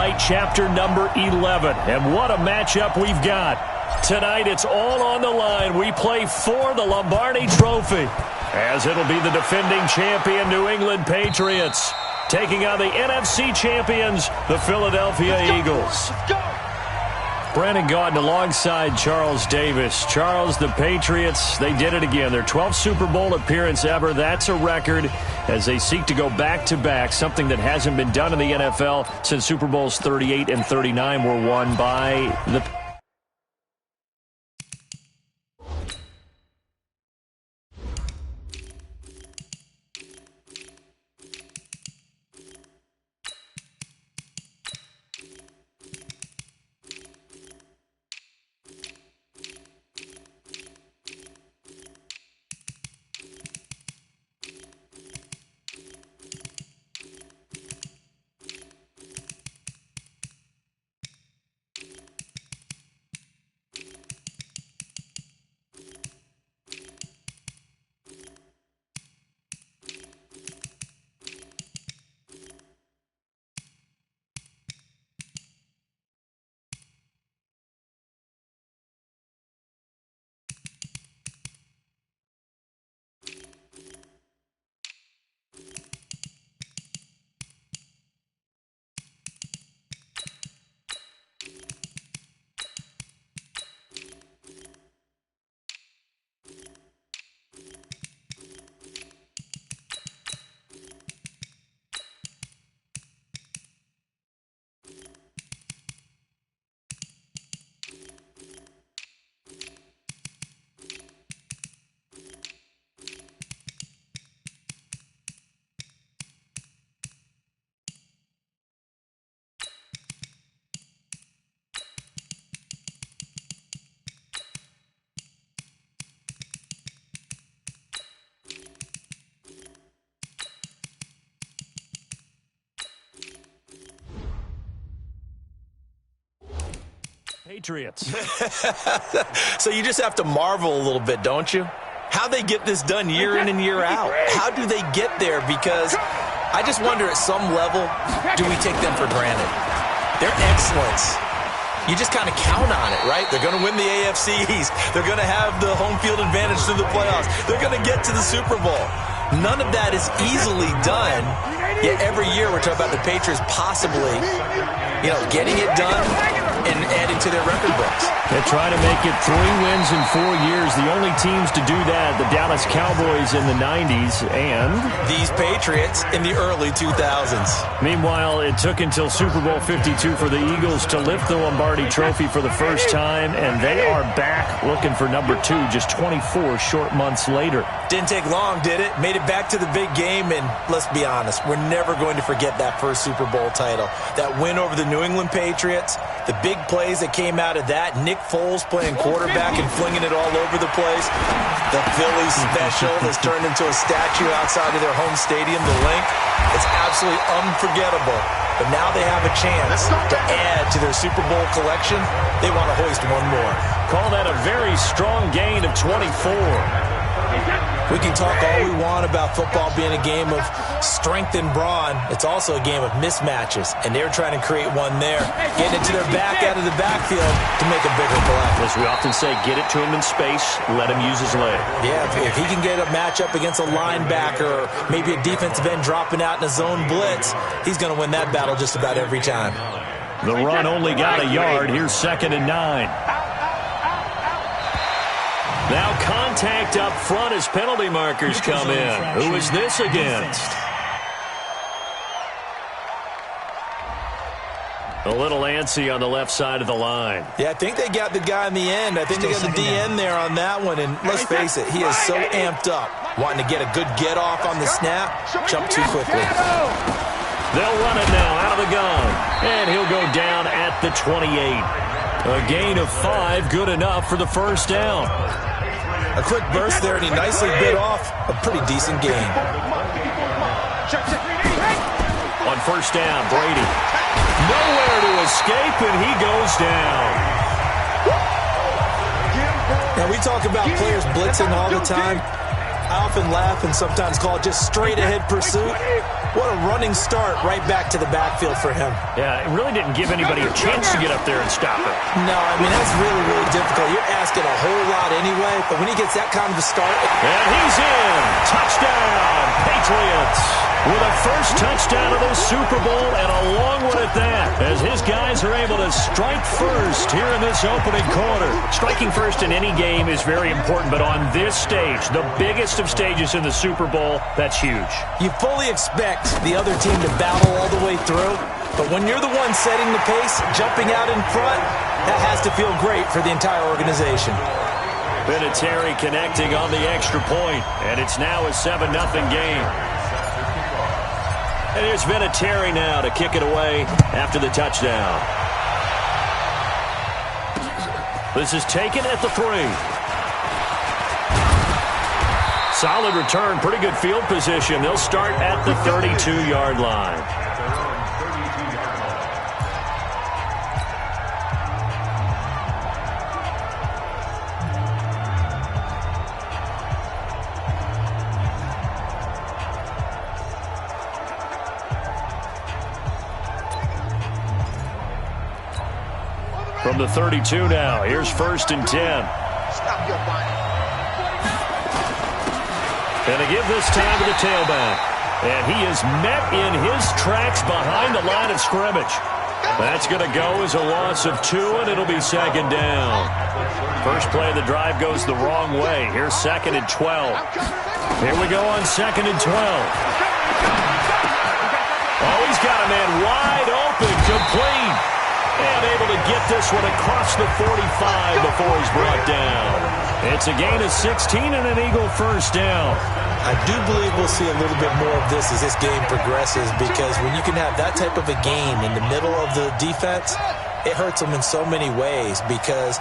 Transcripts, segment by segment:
Night, chapter number 11. And what a matchup we've got. Tonight, it's all on the line. We play for the Lombardi Trophy, as it'll be the defending champion New England Patriots taking on the NFC champions, the Philadelphia Eagles. Brandon Gaudin alongside Charles Davis. Charles, the Patriots, they did it again. Their 12th Super Bowl appearance ever. That's a record as they seek to go back-to-back, something that hasn't been done in the NFL since Super Bowls 38 and 39 were won by the Patriots. So you just have to marvel a little bit, don't you? How they get this done year in and year out. How do they get there? Because I just wonder at some level, do we take them for granted? Their excellence, you just kind of count on it, right? They're going to win the AFC East. They're going to have the home field advantage through the playoffs. They're going to get to the Super Bowl. None of that is easily done, yet every year we're talking about the Patriots possibly, getting it done and adding to their record books. They try to make it 3 wins in 4 years. The only teams to do that, the Dallas Cowboys in the 90s and these Patriots in the early 2000s. Meanwhile, it took until Super Bowl 52 for the Eagles to lift the Lombardi Trophy for the first time, and they are back looking for number 2 just 24 short months later. Didn't take long, did it? Made it back to the big game, and let's be honest, we're never going to forget that first Super Bowl title. That win over the New England Patriots, the big plays that came out of that, Nick Foles playing quarterback and flinging it all over the place, the Philly special that's turned into a statue outside of their home stadium, the Link. It's absolutely unforgettable. But now they have a chance to add to their Super Bowl collection. They want to hoist one more. Call that a very strong gain of 24. We can talk all we want about football being a game of strength and brawn. It's also a game of mismatches, and they're trying to create one there, getting it to their back out of the backfield to make a bigger play. As we often say, get it to him in space, let him use his leg. Yeah, if he can get a matchup against a linebacker or maybe a defensive end dropping out in a zone blitz, he's going to win that battle just about every time. The run only got a yard. Here's 2nd and 9. Now contact up front as penalty markers come in. Who is this against? A little antsy on the left side of the line. Yeah, I think they got the guy in the end. I think they got the DN there on that one. And let's face it, he is so amped up, wanting to get a good get off on the snap, jump too quickly. They'll run it now out of the gun. And he'll go down at the 28. A gain of 5, good enough for the first down. A quick burst there, and he nicely bit off a pretty decent gain. On first down, Brady. Nowhere to escape, and he goes down. Now, we talk about players blitzing all the time. I often laugh and sometimes call it just straight-ahead pursuit. What a running start right back to the backfield for him. Yeah, it really didn't give anybody a chance to get up there and stop it. No, I mean, that's really, really difficult. You're asking a whole lot anyway, but when he gets that kind of a start. And he's in. Touchdown, Patriots. With a first touchdown of the Super Bowl and a long one at that, as his guys are able to strike first here in this opening quarter. Striking first in any game is very important, but on this stage, the biggest of stages in the Super Bowl, that's huge. You fully expect the other team to battle all the way through, but when you're the one setting the pace, jumping out in front, that has to feel great for the entire organization. Vinatieri connecting on the extra point, and it's now a 7-0 game. And here's Vinatieri now to kick it away after the touchdown. This is taken at the 3. Solid return, pretty good field position. They'll start at the 32-yard line. From the 32 now, here's 1st and 10. Stop your body. And to give this time to the tailback. And he is met in his tracks behind the line of scrimmage. That's going to go as a loss of 2, and it'll be 2nd down. First play of the drive goes the wrong way. Here's 2nd and 12. Here we go on 2nd and 12. Oh, he's got a man wide open, complete. And able to get this one across the 45 before he's brought down. It's a gain of 16 and an Eagle first down. I do believe we'll see a little bit more of this as this game progresses, because when you can have that type of a gain in the middle of the defense, it hurts them in so many ways, because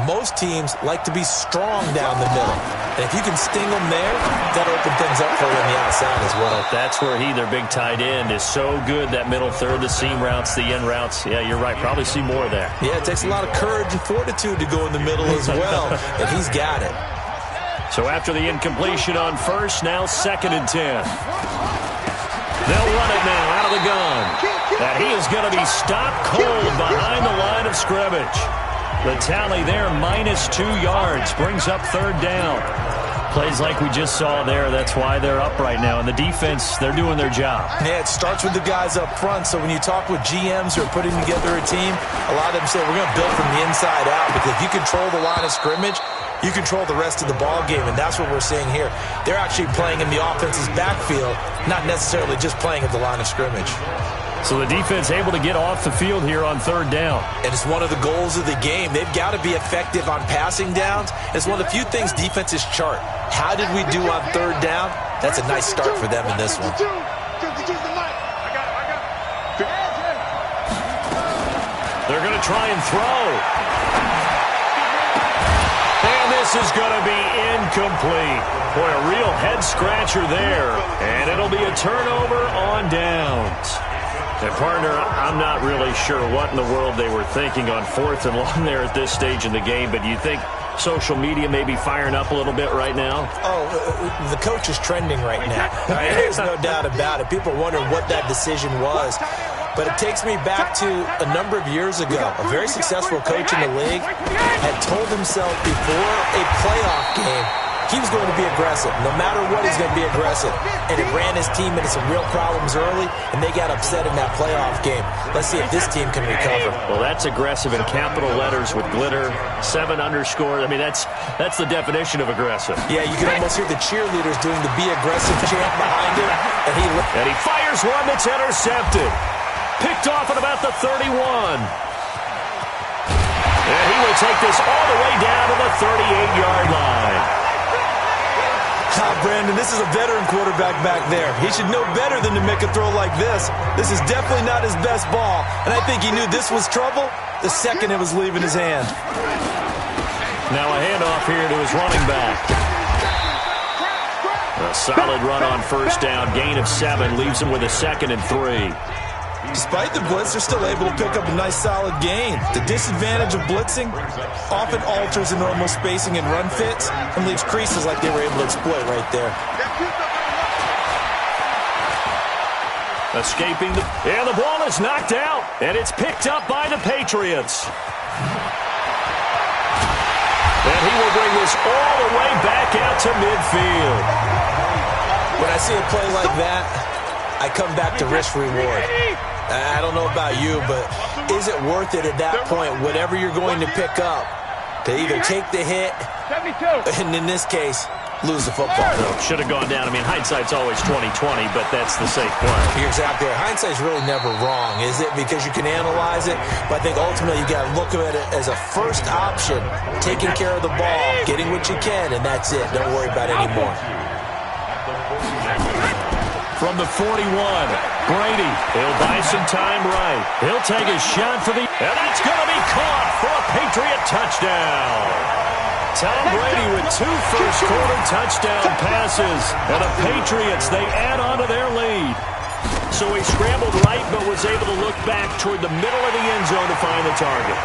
most teams like to be strong down the middle. And if you can sting them there, that'll open things up for them on the outside as well. That's where their big tight end, is so good, that middle third, the seam routes, the end routes. Yeah, you're right. Probably see more of that. Yeah, it takes a lot of courage and fortitude to go in the middle as well, and he's got it. So after the incompletion on first, now 2nd and 10. They'll run it now out of the gun. And he is going to be stopped cold behind the line of scrimmage. The tally there, -2 yards, brings up 3rd down. Plays like we just saw there, that's why they're up right now. And the defense, they're doing their job. Yeah, it starts with the guys up front. So when you talk with GMs who are putting together a team, a lot of them say, we're going to build from the inside out, because if you control the line of scrimmage, you control the rest of the ball game, and that's what we're seeing here. They're actually playing in the offense's backfield, not necessarily just playing at the line of scrimmage. So the defense able to get off the field here on 3rd down. And it's one of the goals of the game. They've got to be effective on passing downs. It's one of the few things defenses chart. How did we do on 3rd down? That's a nice start for them in this one. They're going to try and throw. And this is going to be incomplete. Boy, a real head-scratcher there. And it'll be a turnover on downs. And, partner, I'm not really sure what in the world they were thinking on 4th and long there at this stage in the game, but do you think social media may be firing up a little bit right now? Oh, the coach is trending right now. There's no doubt about it. People are wondering what that decision was. But it takes me back to a number of years ago. A very successful coach in the league had told himself before a playoff game he was going to be aggressive. No matter what, he's going to be aggressive. And it ran his team into some real problems early, and they got upset in that playoff game. Let's see if this team can recover. Well, that's aggressive in capital letters with glitter, 7 underscore. I mean, that's the definition of aggressive. Yeah, you can almost hear the cheerleaders doing the be aggressive chant behind him. And he fires one that's intercepted. Picked off at about the 31. And he will take this all the way down to the 38-yard line. Brandon, this is a veteran quarterback back there. He should know better than to make a throw like this. This is definitely not his best ball, and I think he knew this was trouble the second it was leaving his hand. Now a handoff here to his running back. A solid run on 1st down, gain of 7, leaves him with a 2nd and 3. Despite the blitz, they're still able to pick up a nice solid gain. The disadvantage of blitzing often alters the normal spacing and run fits and leaves creases like they were able to exploit right there. Escaping and the ball is knocked out, and it's picked up by the Patriots. And he will bring this all the way back out to midfield. When I see a play like that, I come back to risk-reward. I don't know about you, but is it worth it at that point, whatever you're going to pick up, to either take the hit, and in this case, lose the football? Should have gone down. I mean, hindsight's always 20/20, but that's the safe play. You're exactly right. Hindsight's really never wrong, is it? Because you can analyze it, but I think ultimately you got to look at it as a first option, taking care of the ball, getting what you can, and that's it. Don't worry about it anymore. From the 41, Brady, he'll buy some time right. He'll take a shot for the, and that's going to be caught for a Patriot touchdown. Tom Brady with 2 first-quarter touchdown passes, and the Patriots, they add on to their lead. So he scrambled right, but was able to look back toward the middle of the end zone to find the target.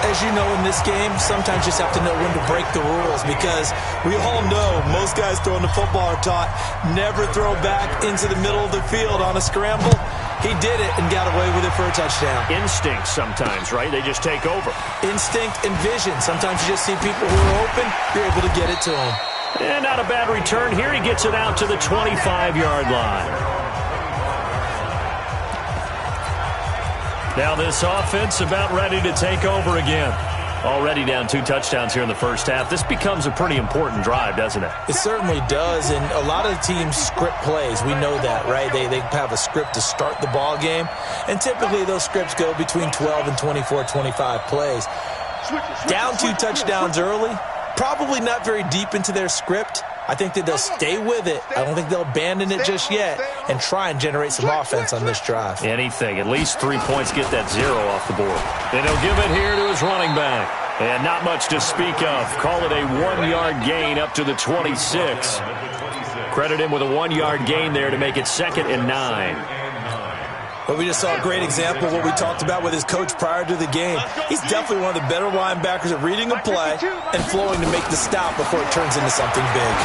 As you know, in this game, sometimes you just have to know when to break the rules, because we all know most guys throwing the football are taught never throw back into the middle of the field on a scramble. He did it and got away with it for a touchdown. Instinct sometimes, right? They just take over. Instinct and vision. Sometimes you just see people who are open, you're able to get it to them. And not a bad return here. He gets it out to the 25-yard line. Now this offense about ready to take over again. Already down 2 touchdowns here in the first half. This becomes a pretty important drive, doesn't it? It certainly does, and a lot of teams script plays. We know that, right? They have a script to start the ball game, and typically those scripts go between 12 and 24, 25 plays. Down 2 touchdowns early, probably not very deep into their script. I think that they'll stay with it. I don't think they'll abandon it just yet and try and generate some offense on this drive. Anything. At least 3 points, get that 0 off the board. And he'll give it here to his running back. And not much to speak of. Call it a 1-yard gain up to the 26. Credit him with a 1-yard gain there to make it 2nd and 9. But we just saw a great example of what we talked about with his coach prior to the game. He's definitely one of the better linebackers at reading a play and flowing to make the stop before it turns into something big.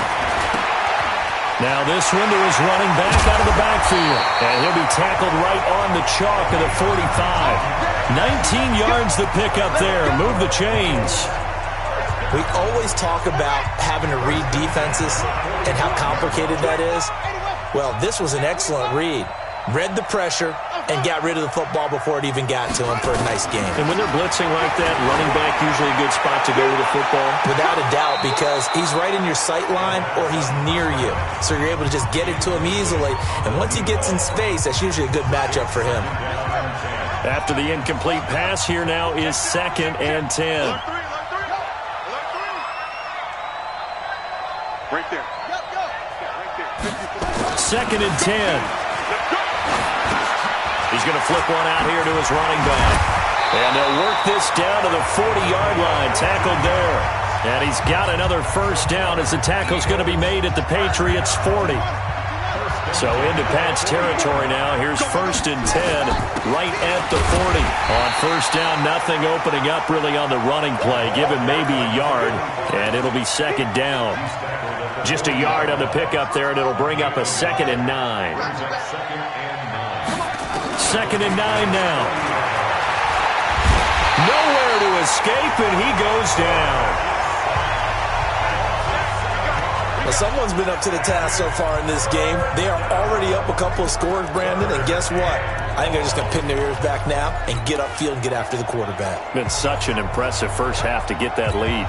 Now this one to his running back out of the backfield. And he'll be tackled right on the chalk of the 45. 19 yards the pick up there. Move the chains. We always talk about having to read defenses and how complicated that is. Well, this was an excellent read. Read the pressure and got rid of the football before it even got to him for a nice game. And when they're blitzing like that, running back usually a good spot to go with the football? Without a doubt, because he's right in your sight line or he's near you. So you're able to just get it to him easily. And once he gets in space, that's usually a good matchup for him. After the incomplete pass, here now is 2nd and 10. Right there. 2nd and 10. He's going to flip one out here to his running back. And they'll work this down to the 40-yard line. Tackled there. And he's got another first down as the tackle's going to be made at the Patriots' 40. So into Pat's territory now. Here's 1st and 10 right at the 40. On first down, nothing opening up really on the running play. Give him maybe a yard, and it'll be 2nd down. Just a yard on the pickup there, and it'll bring up a 2nd and 9. 2nd and 9 now. Nowhere to escape, and he goes down. Well, someone's been up to the task so far in this game. They are already up a couple of scores, Brandon, and guess what? I think they're just going to pin their ears back now and get upfield and get after the quarterback. Been such an impressive first half to get that lead.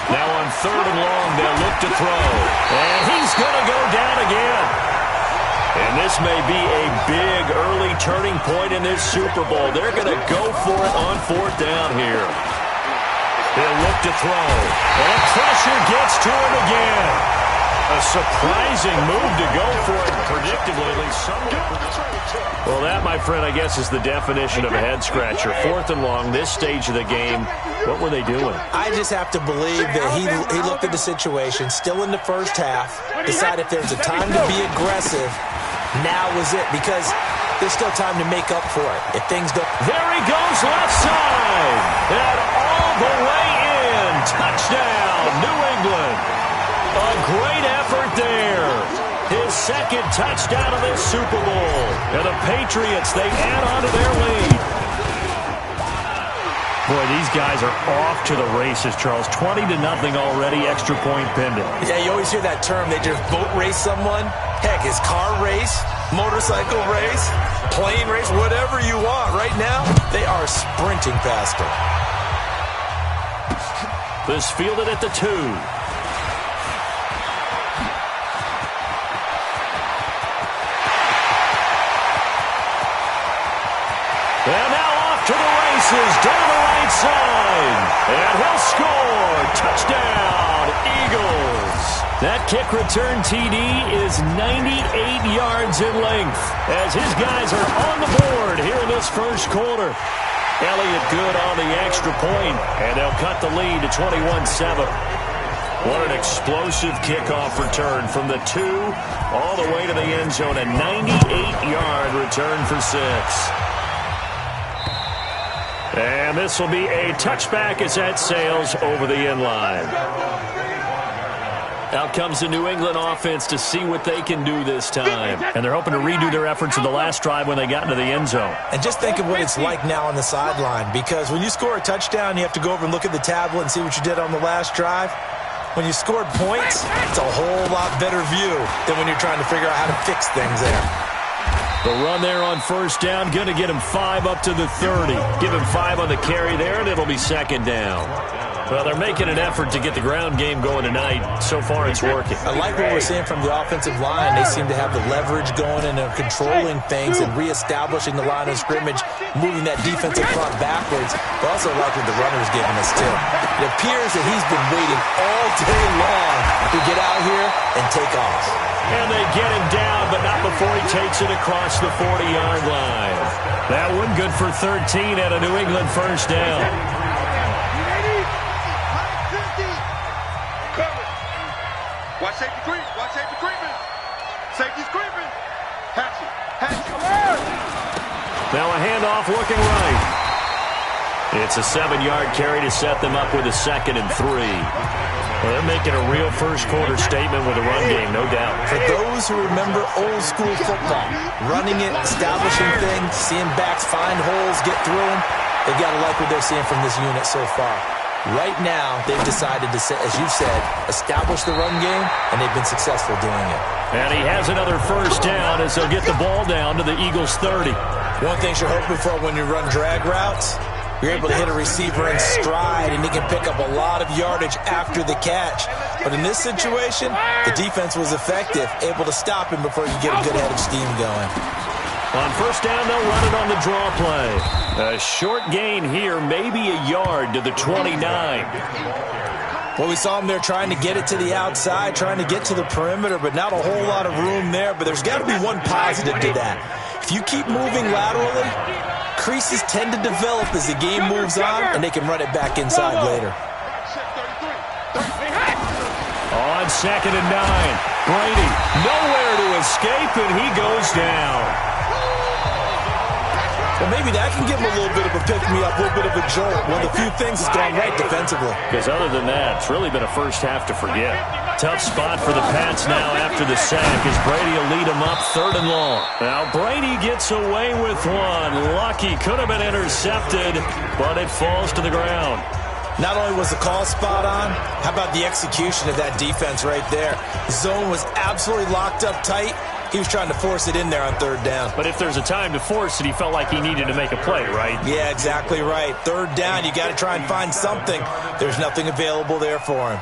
Now on 3rd and long, they'll look to throw. And he's going to go down again. And this may be a big early turning point in this Super Bowl. They're going to go for it on 4th down here. He'll look to throw. And pressure gets to him again. A surprising move to go for it, predictably, at least somewhat. Well, that, my friend, I guess is the definition of a head-scratcher. 4th and long, this stage of the game. What were they doing? I just have to believe that he looked at the situation, still in the first half, decided if there's a time to be aggressive, now was it, because there's still time to make up for it. If things don't... There he goes, left side, and all the way in. Touchdown, New England. A great effort there. His second touchdown of this Super Bowl. And the Patriots, they add on to their lead. Boy, these guys are off to the races, Charles. 20-0 already, extra point pending. Yeah, you always hear that term. They just boat race someone. Heck, his car race, motorcycle race, plane race, whatever you want. Right now, they are sprinting past him. This fielded at the 2. And now off to the races, down the right side. And he'll score. Touchdown, Eagles. That kick return TD is 98 yards in length as his guys are on the board here in this first quarter. Elliott good on the extra point, and they'll cut the lead to 21-7. What an explosive kickoff return from the 2 all the way to the end zone. A 98-yard return for 6. And this will be a touchback as that sails over the end line. Out comes the New England offense to see what they can do this time. And they're hoping to redo their efforts in the last drive when they got into the end zone. And just think of what it's like now on the sideline, because when you score a touchdown, you have to go over and look at the tablet and see what you did on the last drive. When you scored points, it's a whole lot better view than when you're trying to figure out how to fix things there. The run there on first down, going to get him 5 up to the 30. Give him 5 on the carry there, and it'll be second down. Well, they're making an effort to get the ground game going tonight. So far, it's working. I like what we're seeing from the offensive line. They seem to have the leverage going and they're controlling things and reestablishing the line of scrimmage, moving that defensive front backwards. But also like what the runner's giving us, too. It appears that he's been waiting all day long to get out here and take off. And they get him down, but not before he takes it across the 40-yard line. That one good for 13 at a New England first down. Watch safety creep. Watch safety creeping. Safety's creeping. Hatch it. Now a handoff looking right. It's a 7-yard carry to set them up with a 2nd and 3. Well, they're making a real first quarter statement with a run game, no doubt. For those who remember old school football, running it, establishing things, seeing backs find holes, get through them, they've got to like what they're seeing from this unit so far. Right now, they've decided to, as you said, establish the run game, and they've been successful doing it. And he has another first down as they'll get the ball down to the Eagles' 30. One thing you're hoping for when you run drag routes, you're able to hit a receiver in stride, and he can pick up a lot of yardage after the catch. But in this situation, the defense was effective, able to stop him before you get a good head of steam going. On first down, they'll run it on the draw play. A short gain here, maybe a yard to the 29. Well, we saw him there trying to get it to the outside, trying to get to the perimeter, but not a whole lot of room there. But there's got to be one positive to that. If you keep moving laterally, creases tend to develop as the game moves on, and they can run it back inside later. On 2nd and 9, Brady nowhere to escape, and he goes down. Well, maybe that can give him a little bit of a pick-me-up, a little bit of a jolt. One of the few things that's gone right defensively. Because other than that, it's really been a first half to forget. Tough spot for the Pats now after the sack as Brady will lead them up 3rd and long. Now Brady gets away with one. Lucky, could have been intercepted, but it falls to the ground. Not only was the call spot on, how about the execution of that defense right there? The zone was absolutely locked up tight. He was trying to force it in there on 3rd down. But if there's a time to force it, he felt like he needed to make a play, right? Yeah, exactly right. 3rd down, you got to try and find something. There's nothing available there for him.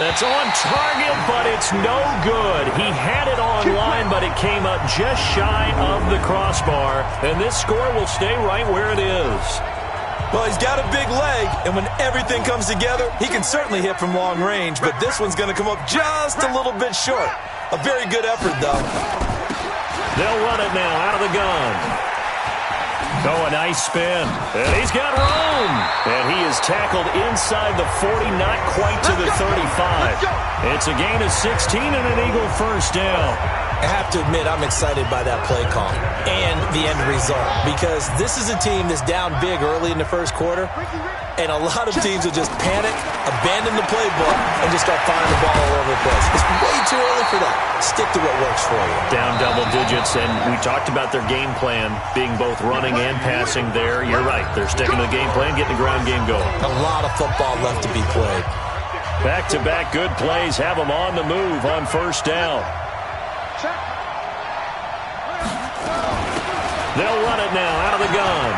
That's on target, but it's no good. He had it on line, but it came up just shy of the crossbar, and this score will stay right where it is. Well, he's got a big leg, and when everything comes together, he can certainly hit from long range, but this one's going to come up just a little bit short. A very good effort, though. They'll run it now out of the gun. Oh, a nice spin. And he's got room. And he is tackled inside the 40, not quite to the 35. It's a gain of 16 and an Eagle first down. I have to admit, I'm excited by that play call and the end result, because this is a team that's down big early in the first quarter, and a lot of teams will just panic, abandon the playbook, and just start firing the ball all over the place. It's way too early for that. Stick to what works for you. Down double digits, and we talked about their game plan being both running and passing there. You're right. They're sticking to the game plan, getting the ground game going. A lot of football left to be played. Back-to-back good plays have them on the move on first down. They'll run it now out of the gun.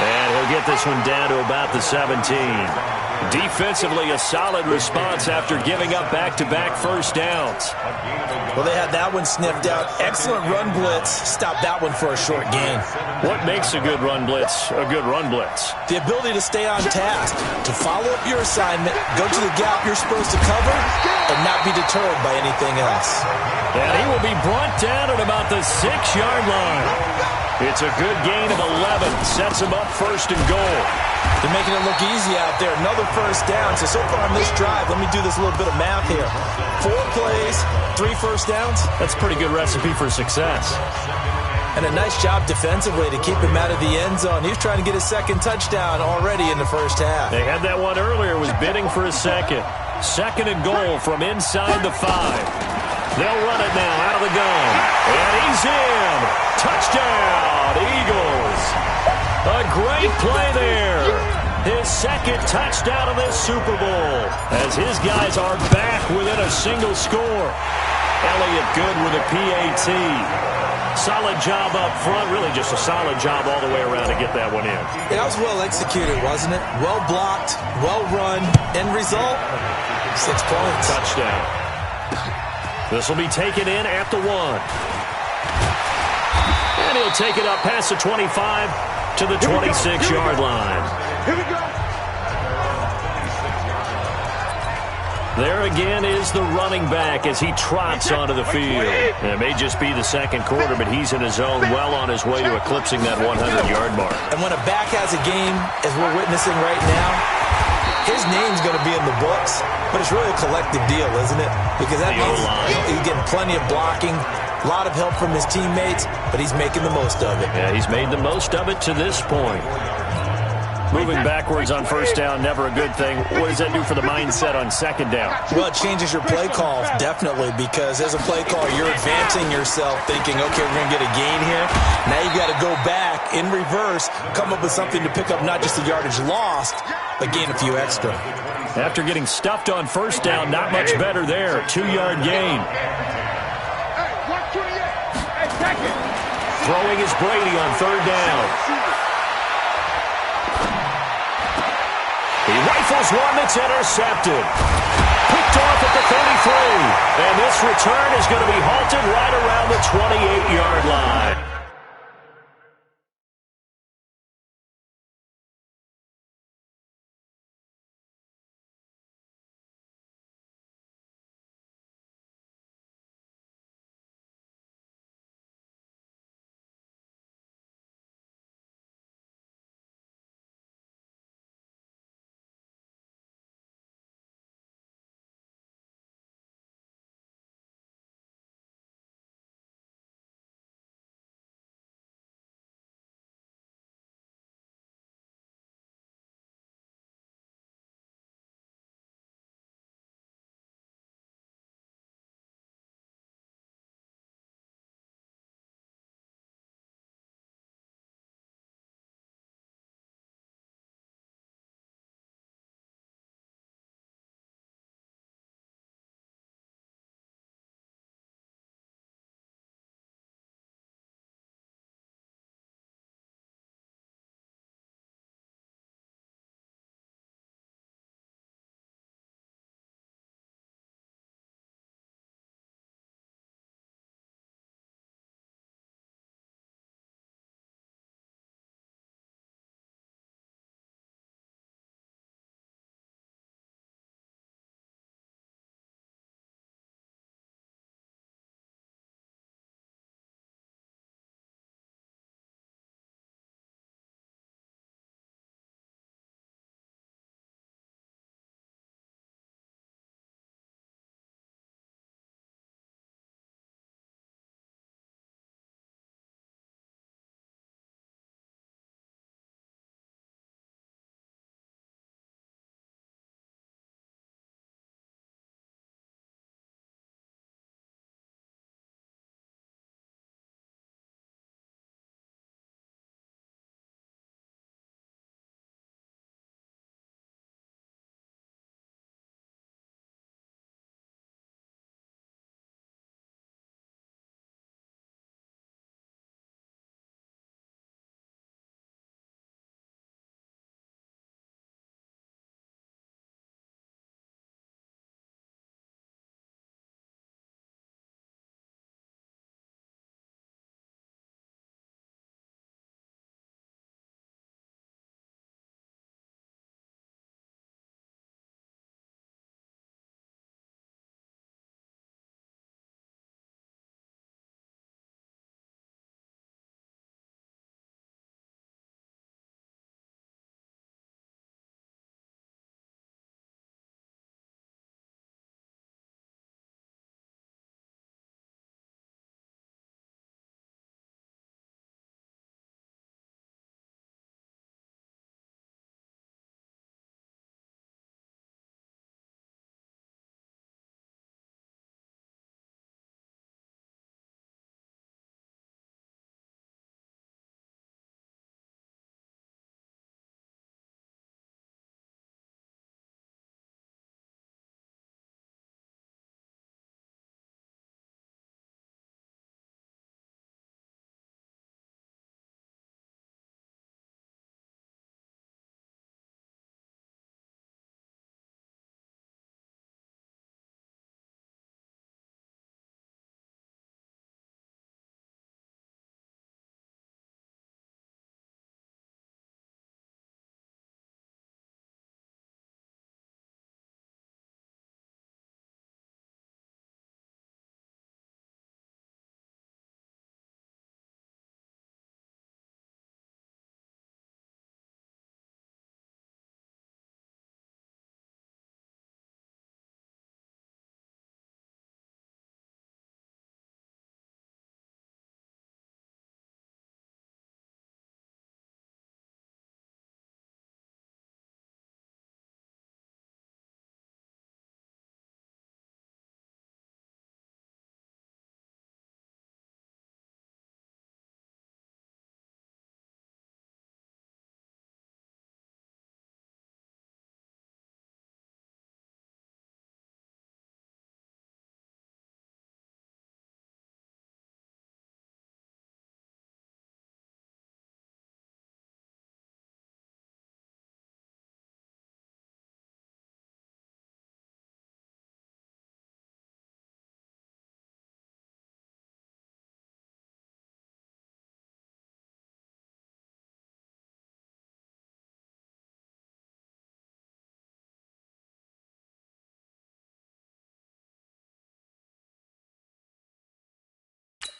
And he'll get this one down to about the 17. Defensively, a solid response after giving up back-to-back first downs. Well, they had that one sniffed out. Excellent run blitz. Stopped that one for a short gain. What makes a good run blitz a good run blitz? The ability to stay on task, to follow up your assignment, go to the gap you're supposed to cover, and not be deterred by anything else. And he will be brought down at about the 6-yard line. It's a good gain of 11. Sets him up first and goal. They're making it look easy out there. Another first down. So far on this drive, let me do this little bit of math here. 4 plays, 3 first downs. That's a pretty good recipe for success. And a nice job defensively to keep him out of the end zone. He was trying to get his second touchdown already in the first half. They had that one earlier, was bidding for a second. Second and goal from inside the 5. They'll run it now out of the gun. And he's in. Touchdown, Eagles. A great play there. His second touchdown of this Super Bowl as his guys are back within a single score. Elliott good with a PAT. Solid job up front. Really just a solid job all the way around to get that one in. That was well executed, wasn't it? Well blocked, well run. End result, 6 points. Touchdown. This will be taken in at the 1. And he'll take it up past the 25 to the 26-yard line. Here we go. There again is the running back as he trots onto the field. And it may just be the second quarter, but he's in his zone well on his way to eclipsing that 100-yard mark. And when a back has a game, as we're witnessing right now, his name's going to be in the books, but it's really a collective deal, isn't it? Because that means he's getting plenty of blocking, a lot of help from his teammates, but he's making the most of it. Yeah, he's made the most of it to this point. Moving backwards on first down, never a good thing. What does that do for the mindset on second down? Well, it changes your play call, definitely, because as a play caller, you're advancing yourself thinking, okay, we're going to get a gain here. Now you got to go back in reverse, come up with something to pick up not just the yardage lost, but gain a few extra. After getting stuffed on first down, not much better there. 2-yard gain. Throwing is Brady on third down. He rifles one that's intercepted. Picked off at the 33. And this return is going to be halted right around the 28-yard line.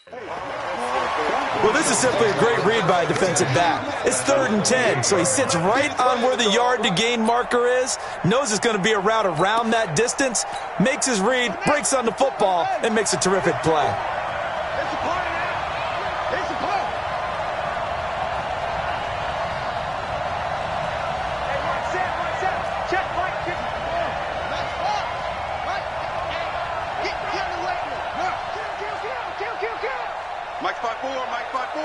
Well, this is simply a great read by a defensive back. It's 3rd and 10, so he sits right on where the yard-to-gain marker is, knows it's going to be a route around that distance, makes his read, breaks on the football, and makes a terrific play. Mike spot 4, Mike spot 4.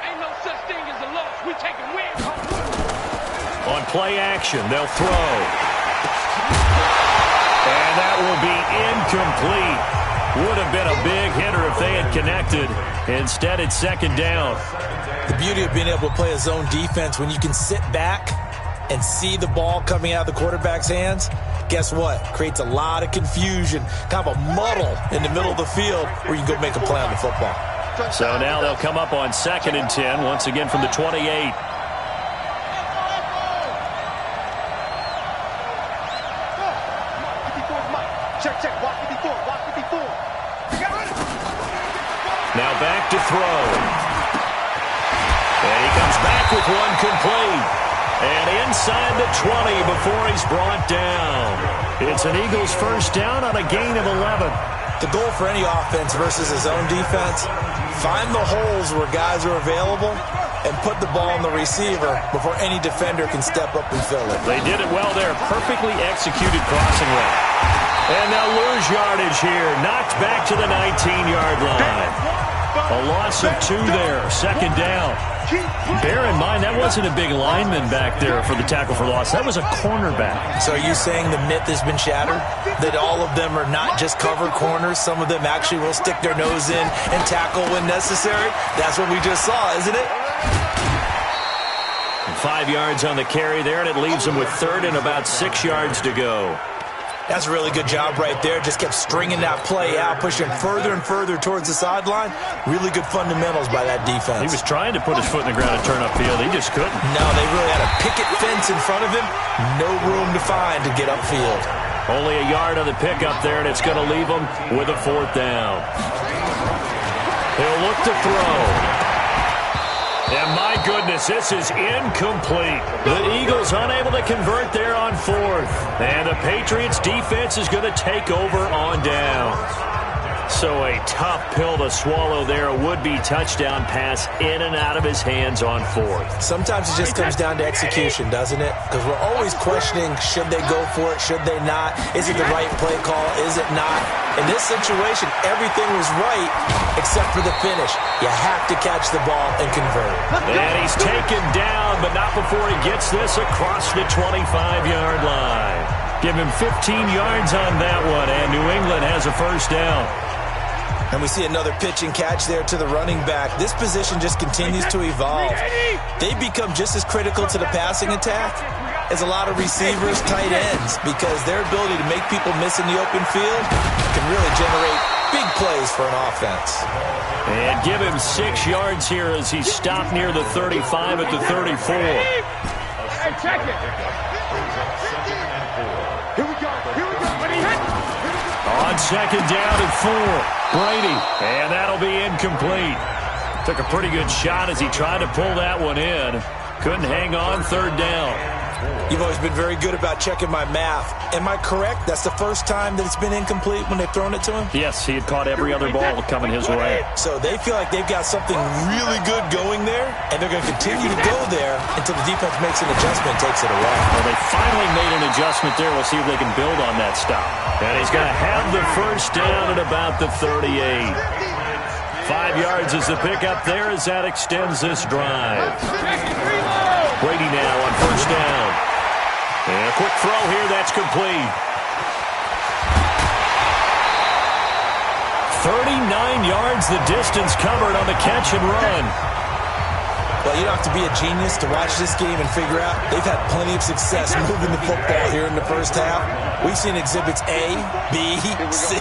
Ain't no such thing as a loss. We take a win. On play action, they'll throw. And that will be incomplete. Would have been a big hitter if they had connected. Instead, it's 2nd down. The beauty of being able to play a zone defense when you can sit back and see the ball coming out of the quarterback's hands, guess what? Creates a lot of confusion, kind of a muddle in the middle of the field where you can go make a play on the football. So now they'll come up on 2nd and 10, once again from the 28. Now back to throw. And he comes back with one complete. And inside the 20 before he's brought down. It's an Eagles first down on a gain of 11. The goal for any offense versus a zone defense, find the holes where guys are available and put the ball on the receiver before any defender can step up and fill it. They did it well there. Perfectly executed crossing route. And they'll lose yardage here. Knocked back to the 19-yard line. A loss of 2 there. 2nd down. Bear in mind, that wasn't a big lineman back there for the tackle for loss. That was a cornerback. So are you saying the myth has been shattered? That all of them are not just cover corners? Some of them actually will stick their nose in and tackle when necessary? That's what we just saw, isn't it? 5 yards on the carry there, and it leaves them with 3rd and about 6 yards to go. That's a really good job right there. Just kept stringing that play out, pushing further and further towards the sideline. Really good fundamentals by that defense. He was trying to put his foot in the ground and turn upfield. He just couldn't. No, they really had a picket fence in front of him. No room to find to get upfield. Only a yard on the pickup there, and it's going to leave him with a 4th down. He'll look to throw. And my goodness, this is incomplete. The Eagles unable to convert there on 4th. And the Patriots defense is going to take over on downs. So a tough pill to swallow there. A would-be touchdown pass in and out of his hands on 4th. Sometimes it just comes down to execution, doesn't it? Because we're always questioning, should they go for it, should they not? Is it the right play call, is it not? In this situation, everything was right except for the finish. You have to catch the ball and convert. And he's taken down, but not before he gets this across the 25-yard line. Give him 15 yards on that one, and New England has a first down. And we see another pitch and catch there to the running back. This position just continues to evolve. They become just as critical to the passing attack as a lot of receivers, tight ends, because their ability to make people miss in the open field can really generate big plays for an offense. And give him 6 yards here as he's stopped near the 35 at the 34. Hey, check it. Here we go. On 2nd down and 4, Brady, and that'll be incomplete. Took a pretty good shot as he tried to pull that one in. Couldn't hang on, 3rd down. You've always been very good about checking my math. Am I correct? That's the first time that it's been incomplete when they've thrown it to him? Yes, he had caught every other ball coming his way. So they feel like they've got something really good going there, and they're going to continue to go there until the defense makes an adjustment and takes it away. Well, they finally made an adjustment there. We'll see if they can build on that stop. And he's going to have the first down at about the 38. 5 yards is the pickup there as that extends this drive. Brady now on first down. And a quick throw here, that's complete. 39 yards the distance covered on the catch and run. Well, you don't have to be a genius to watch this game and figure out they've had plenty of success moving the football here in the first half. We've seen exhibits A, B, C,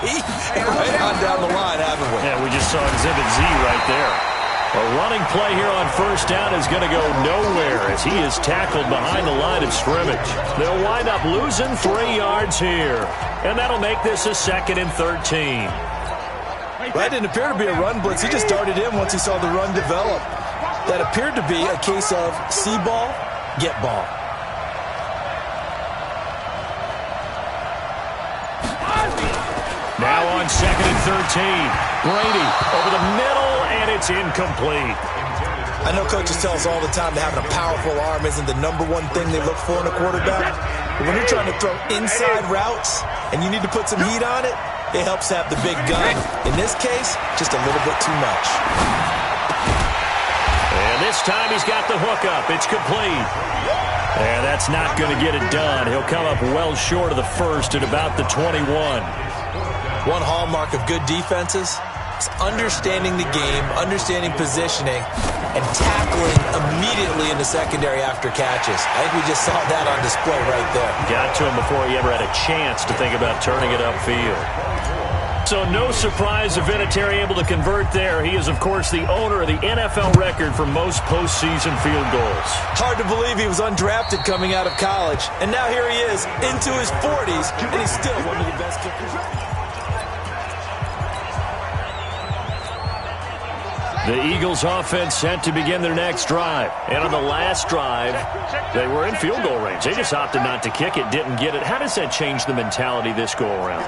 and right on down the line, haven't we? Yeah, we just saw exhibit Z right there. A running play here on first down is going to go nowhere as he is tackled behind the line of scrimmage. They'll wind up losing 3 yards here. And that'll make this a 2nd and 13. That didn't appear to be a run blitz. He just darted in once he saw the run develop. That appeared to be a case of see ball, get ball. Now on 2nd and 13. Brady over the middle, and it's incomplete. I know coaches tell us all the time that having a powerful arm isn't the #1 thing they look for in a quarterback. But when you're trying to throw inside routes and you need to put some heat on it, it helps to have the big gun. In this case, just a little bit too much. And this time he's got the hook up. It's complete. And that's not going to get it done. He'll come up well short of the first at about the 21. One hallmark of good defenses is understanding the game, understanding positioning, and tackling immediately in the secondary after catches. I think we just saw that on display right there. Got to him before he ever had a chance to think about turning it upfield. So no surprise of Vinatieri able to convert there. He is, of course, the owner of the NFL record for most postseason field goals. Hard to believe he was undrafted coming out of college. And now here he is, into his 40s, and he's still one of the best kickers. The Eagles offense set to begin their next drive. And on the last drive, they were in field goal range. They just opted not to kick it, didn't get it. How does that change the mentality this go around?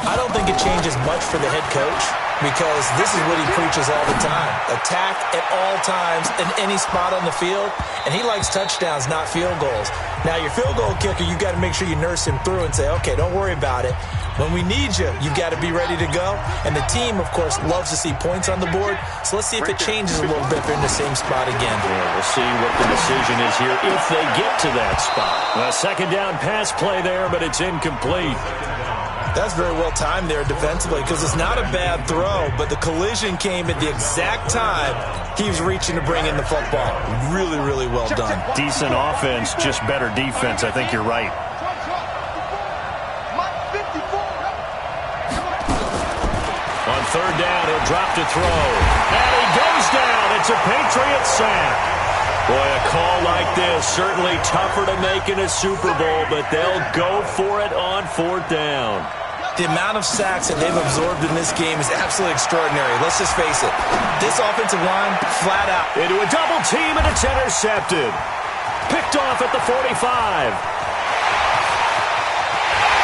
I don't think it changes much for the head coach because this is what he preaches all the time. Attack at all times in any spot on the field, and he likes touchdowns, not field goals. Now, your field goal kicker, you got to make sure you nurse him through and say, okay, don't worry about it. When we need you, you got to be ready to go. And the team, of course, loves to see points on the board. So let's see if it changes a little bit if they're in the same spot again. Yeah, we'll see what the decision is here if they get to that spot. A second down pass play there, but it's incomplete. That's very well timed there defensively because it's not a bad throw, but the collision came at the exact time he was reaching to bring in the football. Really, really well done. Decent offense, just better defense. I think you're right. On third down, he'll drop to throw. And he goes down. It's a Patriot sack. Boy, a call like this, certainly tougher to make in a Super Bowl, but they'll go for it on fourth down. The amount of sacks that they've absorbed in this game is absolutely extraordinary. Let's just face it. This offensive line, flat out. Into a double team, and it's intercepted. Picked off at the 45.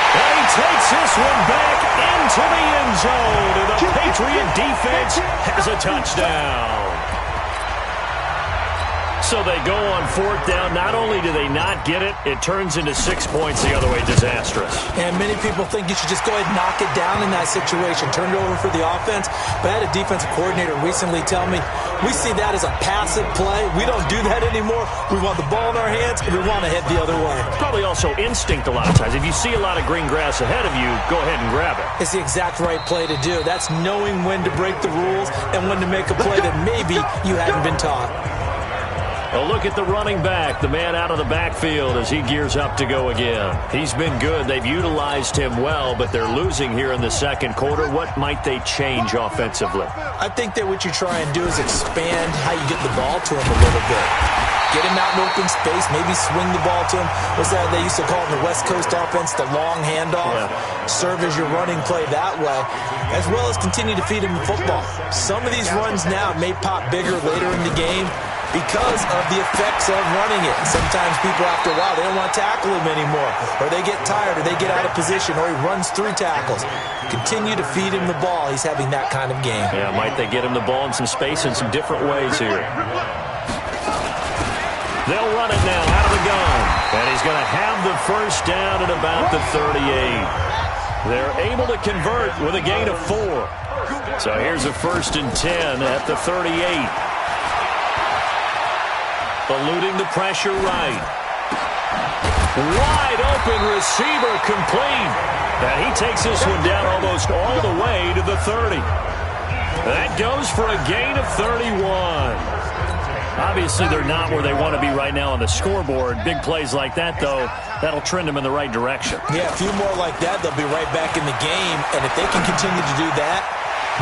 And he takes this one back into the end zone. And the Patriot defense has a touchdown. So they go on fourth down. Not only do they not get it, it turns into 6 points the other way. Disastrous. And many people think you should just go ahead and knock it down in that situation. Turn it over for the offense. But I had a defensive coordinator recently tell me, we see that as a passive play. We don't do that anymore. We want the ball in our hands, and we want to head the other way. Probably also instinct a lot of times. If you see a lot of green grass ahead of you, go ahead and grab it. It's the exact right play to do. That's knowing when to break the rules and when to make a play that maybe you hadn't been taught. A look at the running back, the man out of the backfield as he gears up to go again. He's been good. They've utilized him well, but they're losing here in the second quarter. What might they change offensively? I think that what you try and do is expand how you get the ball to him a little bit. Get him out in open space, maybe swing the ball to him. What's that they used to call in the West Coast offense, the long handoff? Yeah. Serve as your running play that way, as well as continue to feed him the football. Some of these runs now may pop bigger later in the game because of the effects of running it. Sometimes people, after a while, they don't want to tackle him anymore, or they get tired, or they get out of position, or he runs through tackles. Continue to feed him the ball. He's having that kind of game. Yeah, might they get him the ball in some space in some different ways here. They'll run it now out of the gun. And he's going to have the first down at about the 38. They're able to convert with a gain of 4. So here's a 1st and 10 at the 38. Eluding the pressure right. Wide open receiver complete. And he takes this one down almost all the way to the 30. That goes for a gain of 31. Obviously, they're not where they want to be right now on the scoreboard. Big plays like that, though, that'll trend them in the right direction. Yeah, a few more like that, they'll be right back in the game. And if they can continue to do that,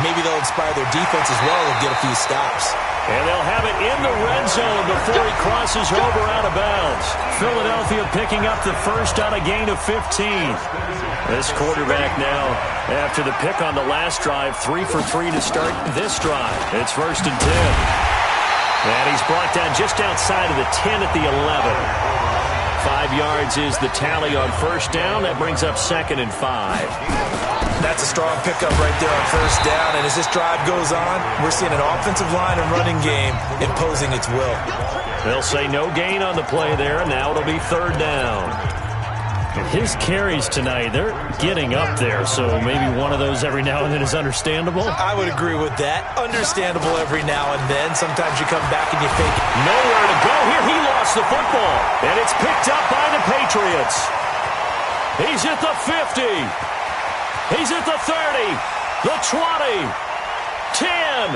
maybe they'll inspire their defense as well and get a few stops. And they'll have it in the red zone before he crosses over out of bounds. Philadelphia picking up the first on a gain of 15. This quarterback now, after the pick on the last drive, 3 for 3 to start this drive. It's 1st and 10. And he's brought down just outside of the 10 at the 11. 5 yards is the tally on first down. That brings up 2nd and 5. That's a strong pickup right there on first down. And as this drive goes on, we're seeing an offensive line and running game imposing its will. They'll say no gain on the play there. Now it'll be 3rd down. His carries tonight, they're getting up there, so maybe one of those every now and then is understandable. I would agree with that. Understandable every now and then. Sometimes you come back and you think, nowhere to go here. He lost the football, and it's picked up by the Patriots. He's at the 50. He's at the 30, the 20, 10.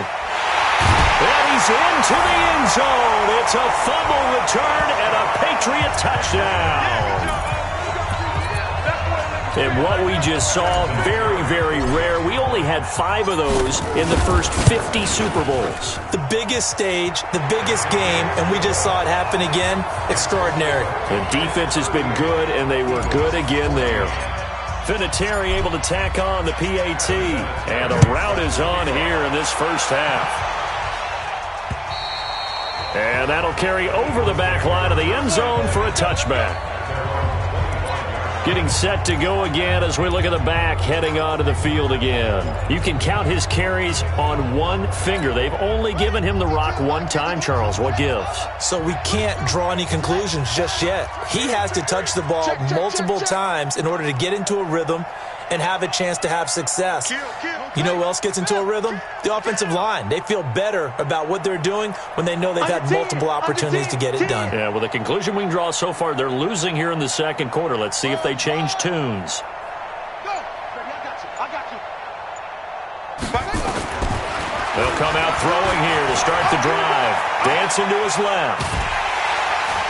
And he's into the end zone. It's a fumble return and a Patriot touchdown. And what we just saw, very, very rare. We only had 5 of those in the first 50 Super Bowls. The biggest stage, the biggest game, and we just saw it happen again. Extraordinary. The defense has been good, and they were good again there. Vinatieri able to tack on the PAT. And the route is on here in this first half. And that'll carry over the back line of the end zone for a touchback. Getting set to go again as we look at the back heading onto the field again. You can count his carries on one finger. They've only given him the rock one time, Charles. What gives? So we can't draw any conclusions just yet. He has to touch the ball multiple times in order to get into a rhythm and have a chance to have success. You know who else gets into a rhythm? The offensive line. They feel better about what they're doing when they know they've had multiple opportunities to get it done. Yeah, well, the conclusion we can draw so far, they're losing here in the second quarter. Let's see if they change tunes. They'll come out throwing here to start the drive. Dancing to his left.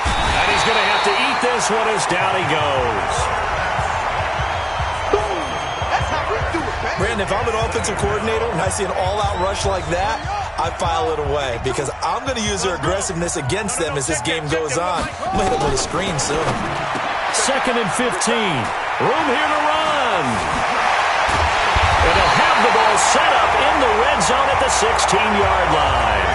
And he's going to have to eat this one as down he goes. Brandon, if I'm an offensive coordinator and I see an all-out rush like that, I file it away because I'm going to use their aggressiveness against them as this game goes on. I'm going to hit them with a screen soon. 2nd and 15. Room here to run. And he'll have the ball set up in the red zone at the 16-yard line.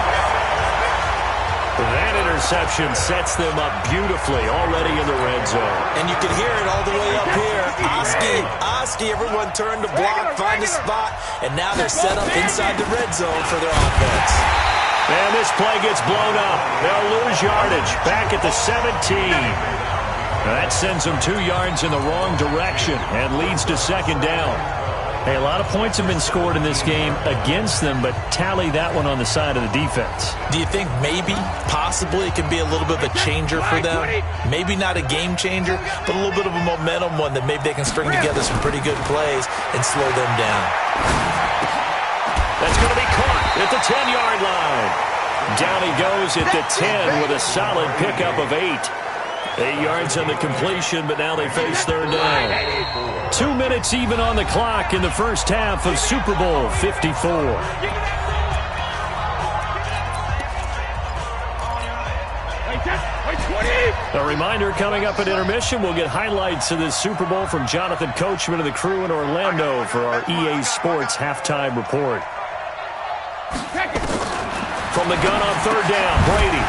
That interception sets them up beautifully already in the red zone. And you can hear it all the way up here. Oski, everyone turned to block, find a spot, and now they're set up inside the red zone for their offense. And this play gets blown up. They'll lose yardage back at the 17. That sends them 2 yards in the wrong direction and leads to 2nd down. Hey, a lot of points have been scored in this game against them, but tally that one on the side of the defense. Do you think maybe, possibly, it can be a little bit of a changer for them? Maybe not a game changer, but a little bit of a momentum one that maybe they can string together some pretty good plays and slow them down. That's going to be caught at the 10-yard line. Down he goes at the 10 with a solid pickup of 8. 8 yards on the completion, but now they face 3rd down. 2 minutes even on the clock in the first half of Super Bowl 54. A reminder, coming up at intermission, we'll get highlights of this Super Bowl from Jonathan Coachman and the crew in Orlando for our EA Sports halftime report. From the gun on 3rd down, Brady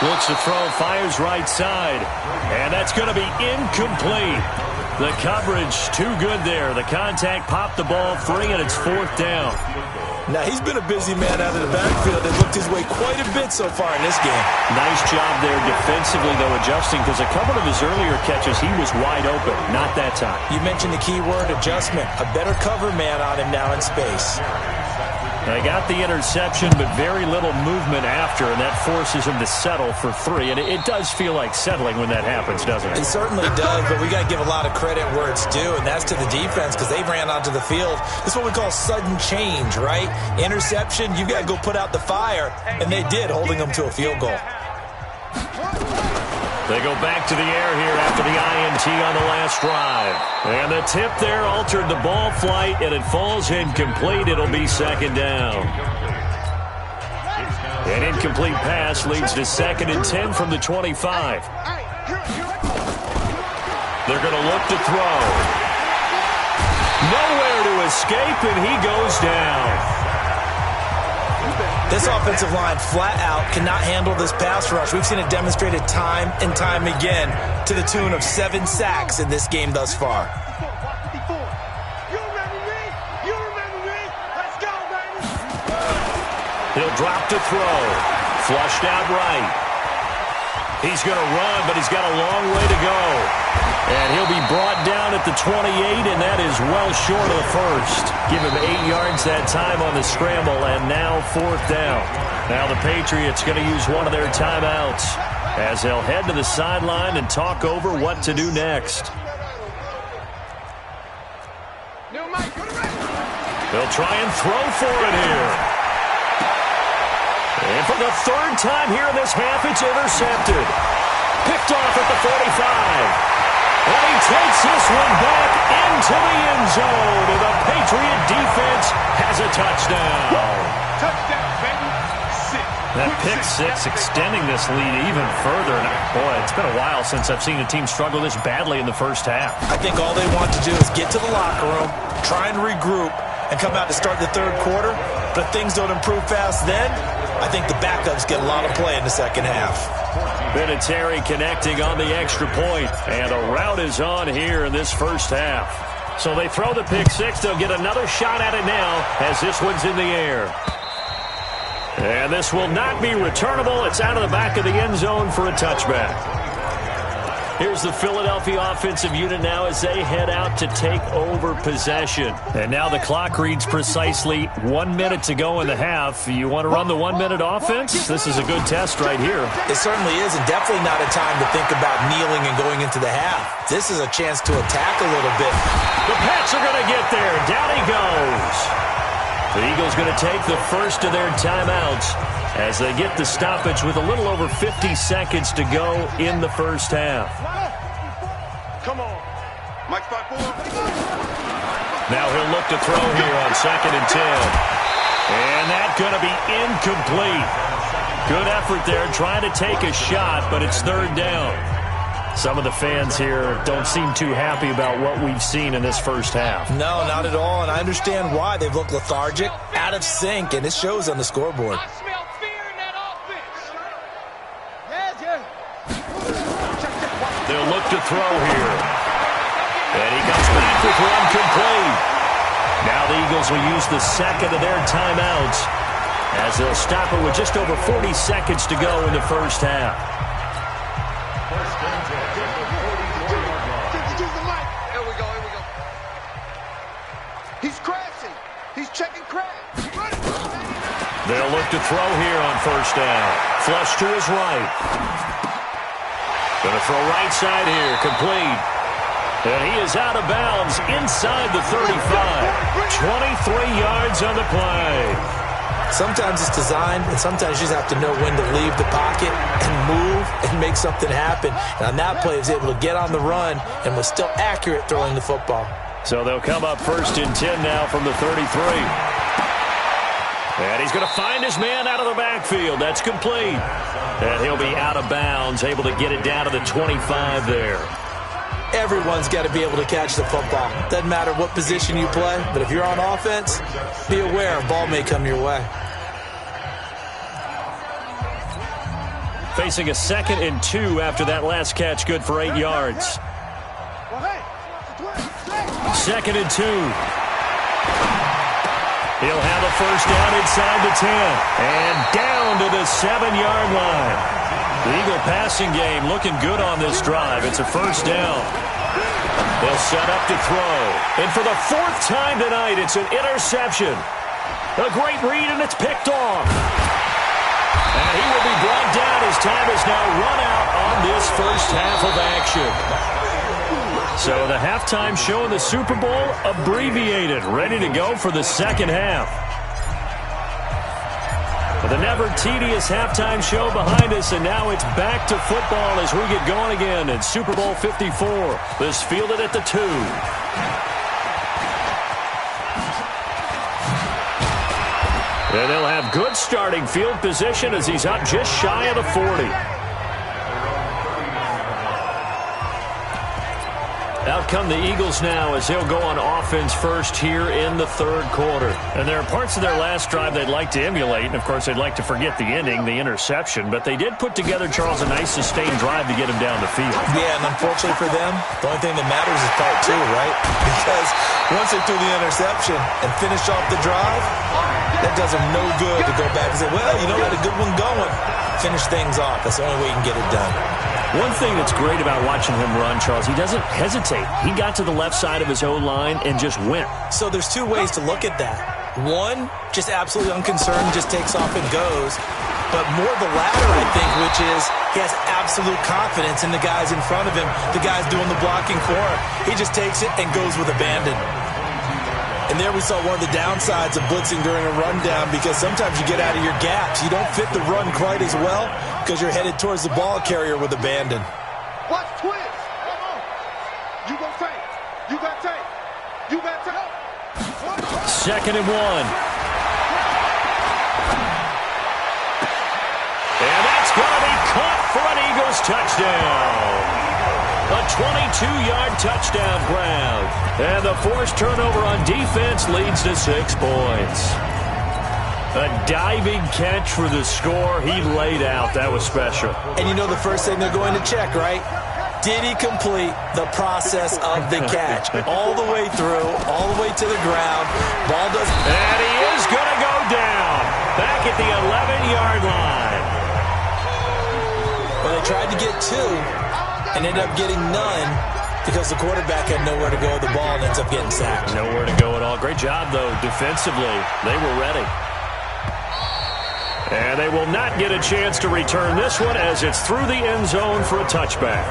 looks to throw, fires right side, and that's going to be incomplete. The coverage too good there. The contact popped the ball free, and it's 4th down. Now, he's been a busy man out of the backfield and looked his way quite a bit so far in this game. Nice job there defensively, though, adjusting, because a couple of his earlier catches, he was wide open. Not that time. You mentioned the key word, adjustment. A better cover man on him now in space. They got the interception, but very little movement after, and that forces him to settle for 3. And it does feel like settling when that happens, doesn't it? It certainly does, but we got to give a lot of credit where it's due, and that's to the defense because they ran onto the field. This is what we call sudden change, right? Interception, you got to go put out the fire, and they did, holding them to a field goal. They go back to the air here after the INT on the last drive. And the tip there altered the ball flight, and it falls incomplete. It'll be 2nd down. An incomplete pass leads to 2nd and 10 from the 25. They're going to look to throw. Nowhere to escape, and he goes down. This offensive line flat out cannot handle this pass rush. We've seen it demonstrated time and time again to the tune of 7 sacks in this game thus far. He'll drop to throw. Flushed out right. He's going to run, but he's got a long way to go. And he'll be brought down at the 28, and that is well short of the first. Give him 8 yards that time on the scramble, and now 4th down. Now the Patriots going to use one of their timeouts as they'll head to the sideline and talk over what to do next. They'll try and throw for it here. And for the 3rd time here in this half, it's intercepted. Picked off at the 45. And he takes this one back into the end zone. And the Patriot defense has a touchdown. Touchdown, baby. 6. That pick 6 extending this lead even further. And boy, it's been a while since I've seen a team struggle this badly in the first half. I think all they want to do is get to the locker room, try and regroup, and come out to start the 3rd quarter. But if things don't improve fast then, I think the backups get a lot of play in the 2nd half. Vinatieri connecting on the extra point, and a rout is on here in this first half. So they throw the pick 6. They'll get another shot at it now as this one's in the air. And this will not be returnable. It's out of the back of the end zone for a touchback. Here's the Philadelphia offensive unit now as they head out to take over possession. And now the clock reads precisely 1 minute to go in the half. You want to run the 1 minute offense? This is a good test right here. It certainly is, and definitely not a time to think about kneeling and going into the half. This is a chance to attack a little bit. The Pats are going to get there. Down he goes. The Eagles going to take the first of their timeouts as they get the stoppage with a little over 50 seconds to go in the first half. Come on. Mike 5-4. Now he'll look to throw here on 2nd and 10. And that's going to be incomplete. Good effort there trying to take a shot, but it's 3rd down. Some of the fans here don't seem too happy about what we've seen in this first half. No, not at all, and I understand why. They've looked lethargic, out of sync, and it shows on the scoreboard. I smell fear in that offense. They'll look to throw here. And he comes back with one complete. Now the Eagles will use the 2nd of their timeouts as they'll stop it with just over 40 seconds to go in the first half. Here we go. He's crashing. He's checking crash. They'll look to throw here on 1st down. Flush to his right. Going to throw right side here. Complete. And he is out of bounds inside the 35. 23 yards on the play. Sometimes it's designed, and sometimes you just have to know when to leave the pocket and move and make something happen. And on that play, he was able to get on the run and was still accurate throwing the football. So they'll come up 1st and 10 now from the 33. And he's going to find his man out of the backfield. That's complete. And he'll be out of bounds, able to get it down to the 25 there. Everyone's got to be able to catch the football. Doesn't matter what position you play, but if you're on offense, be aware a ball may come your way. Facing a 2nd and 2 after that last catch, good for 8 yards. 2nd and 2. He'll have a 1st down inside the 10. And down to the 7-yard line. The Eagle passing game looking good on this drive. It's a 1st down. They'll set up to throw. And for the 4th time tonight, it's an interception. A great read, and it's picked off. And he will be brought down as time is now run out on this first half of action. So the halftime show in the Super Bowl abbreviated, ready to go for the 2nd half. With a never tedious halftime show behind us, and now it's back to football as we get going again in Super Bowl 54. This fielded at the 2. And they'll have good starting field position as he's up just shy of the 40. Out come the Eagles now as they'll go on offense first here in the third quarter. And there are parts of their last drive they'd like to emulate. And, of course, they'd like to forget the ending, the interception. But they did put together, Charles, a nice sustained drive to get him down the field. Yeah, and unfortunately for them, the only thing that matters is part two, right? Because once they threw the interception and finished off the drive, that does them no good to go back and say, well, you know, we had a good one going. Finish things off. That's the only way you can get it done. One thing that's great about watching him run, Charles, he doesn't hesitate. He got to the left side of his O-line and just went. So there's two ways to look at that. One, just absolutely unconcerned, just takes off and goes. But more the latter, I think, which is he has absolute confidence in the guys in front of him, the guys doing the blocking for him. He just takes it and goes with abandon. And there we saw one of the downsides of blitzing during a rundown because sometimes you get out of your gaps. You don't fit the run quite as well because you're headed towards the ball carrier with abandon. Watch twist. Come on. You go take. You got take. You got take. Second and one. And that's going to be caught for an Eagles touchdown. A 22-yard touchdown grab. And the forced turnover on defense leads to 6 points. A diving catch for the score. He laid out. That was special. And you know the first thing they're going to check, right? Did he complete the process of the catch? All the way through, all the way to the ground. Ball does. And he is going to go down. Back at the 11-yard line. Well, they tried to get 2. And ended up getting none because the quarterback had nowhere to go with the ball and ends up getting sacked. Nowhere to go at all. Great job, though, defensively. They were ready. And they will not get a chance to return this one as it's through the end zone for a touchback.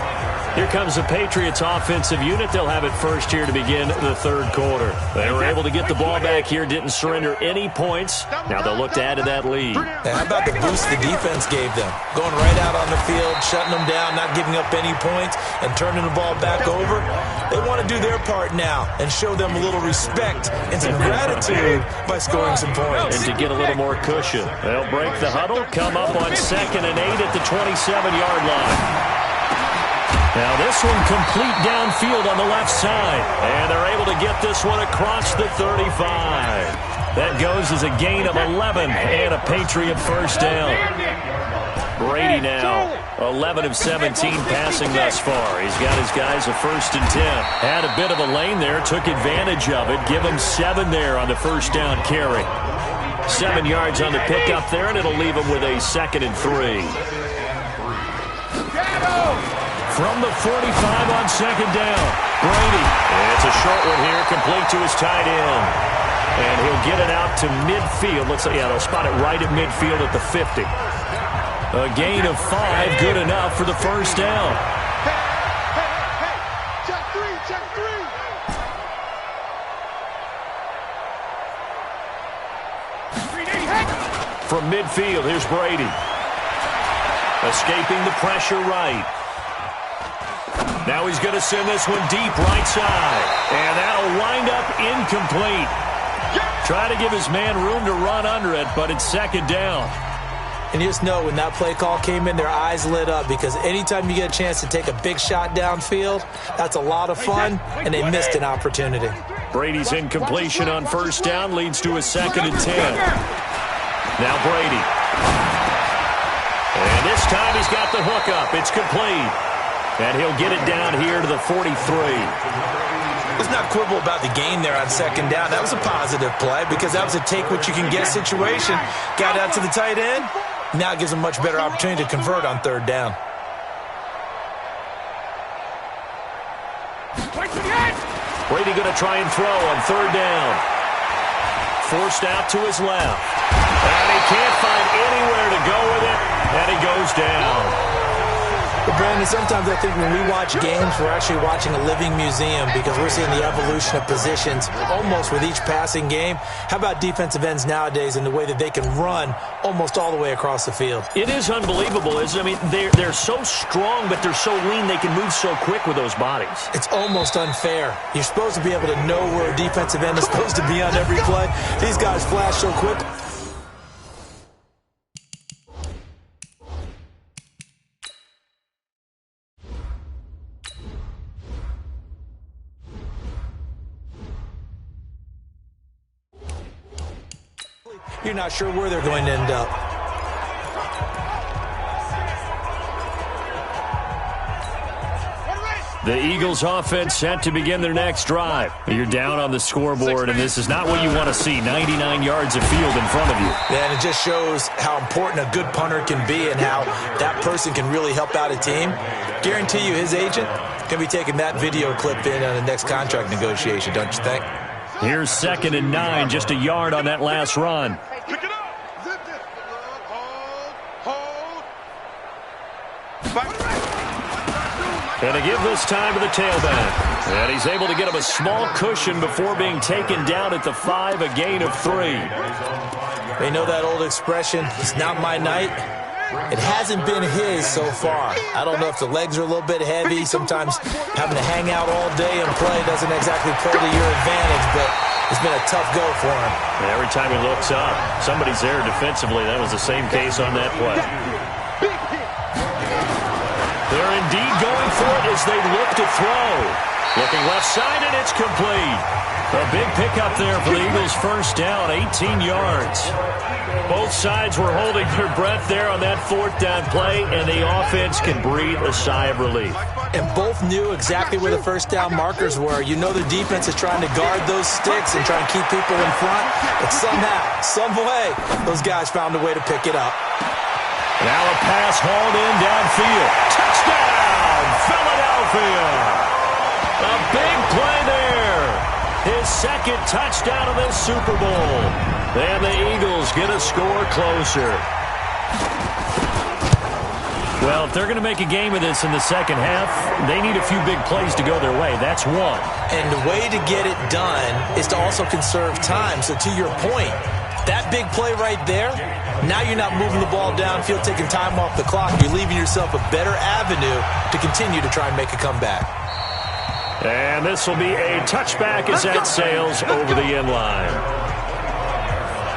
Here comes the Patriots offensive unit. They'll have it first here to begin the third quarter. They were able to get the ball back here, didn't surrender any points. Now they'll look to add to that lead. Now, how about the boost the defense gave them? Going right out on the field, shutting them down, not giving up any points, and turning the ball back over. They want to do their part now and show them a little respect and some gratitude by scoring some points. And to get a little more cushion. They'll break the huddle, come up on 2nd and 8 at the 27-yard line. Now this one complete downfield on the left side. And they're able to get this one across the 35. That goes as a gain of 11 and a Patriot first down. Brady now, 11 of 17 passing thus far. He's got his guys a 1st and 10. Had a bit of a lane there, took advantage of it. Give him 7 there on the first down carry. 7 yards on the pickup there, and it'll leave him with a 2nd and 3. From the 45 on 2nd down, Brady. It's a short one here, complete to his tight end. And he'll get it out to midfield. Looks like, yeah, they'll spot it right at midfield at the 50. A gain of 5, good enough for the first down. Hey, check three. From midfield, here's Brady. Escaping the pressure right. Now he's going to send this one deep right side. And that'll wind up incomplete. Try to give his man room to run under it, but it's 2nd down. And you just know when that play call came in, their eyes lit up because anytime you get a chance to take a big shot downfield, that's a lot of fun, and they missed an opportunity. Brady's incompletion on first down leads to a 2nd and 10. Now Brady. And this time he's got the hook up. It's complete. And he'll get it down here to the 43. Let's not quibble about the gain there on 2nd down. That was a positive play because that was a take-what-you-can-get situation. Got out to the tight end. Now it gives them a much better opportunity to convert on 3rd down. Brady going to try and throw on 3rd down. Forced out to his left. And he can't find anywhere to go with it. And he goes down. But Brandon, sometimes I think when we watch games, we're actually watching a living museum because we're seeing the evolution of positions almost with each passing game. How about defensive ends nowadays and the way that they can run almost all the way across the field? It is unbelievable, isn't it? I mean, they're so strong, but they're so lean, they can move so quick with those bodies. It's almost unfair. You're supposed to be able to know where a defensive end is supposed to be on every play. These guys flash so quick. you're not sure where they're going to end up. The Eagles offense set to begin their next drive. You're down on the scoreboard, and this is not what you want to see, 99 yards of field in front of you. And it just shows how important a good punter can be and how that person can really help out a team. Guarantee you his agent can be taking that video clip in on the next contract negotiation, don't you think? Here's 2nd and 9, just a yard on that last run. Pick it up. Zip this. Hold. And to give this time to the tailback. And he's able to get him a small cushion before being taken down at the 5, a gain of 3. They know that old expression, it's not my night. It hasn't been his so far. I don't know if the legs are a little bit heavy. Sometimes having to hang out all day and play doesn't exactly play to your advantage, but it's been a tough go for him. Every time he looks up, somebody's there defensively. That was the same case on that play. They're indeed going for it as they look to throw. Looking left side, and it's complete. A big pickup there for the Eagles' first down, 18 yards. Both sides were holding their breath there on that 4th down play, and the offense can breathe a sigh of relief. And both knew exactly where the first down markers were. You know the defense is trying to guard those sticks and try and keep people in front, but somehow, some way, those guys found a way to pick it up. Now a pass hauled in downfield. Touchdown, Philadelphia! A big play there. His 2nd touchdown of the Super Bowl. And the Eagles get a score closer. Well, if they're going to make a game of this in the second half, they need a few big plays to go their way. That's one. And the way to get it done is to also conserve time. So to your point, that big play right there, now you're not moving the ball downfield, taking time off the clock. You're leaving yourself a better avenue to continue to try and make a comeback. And this will be a touchback as that sails over the end line.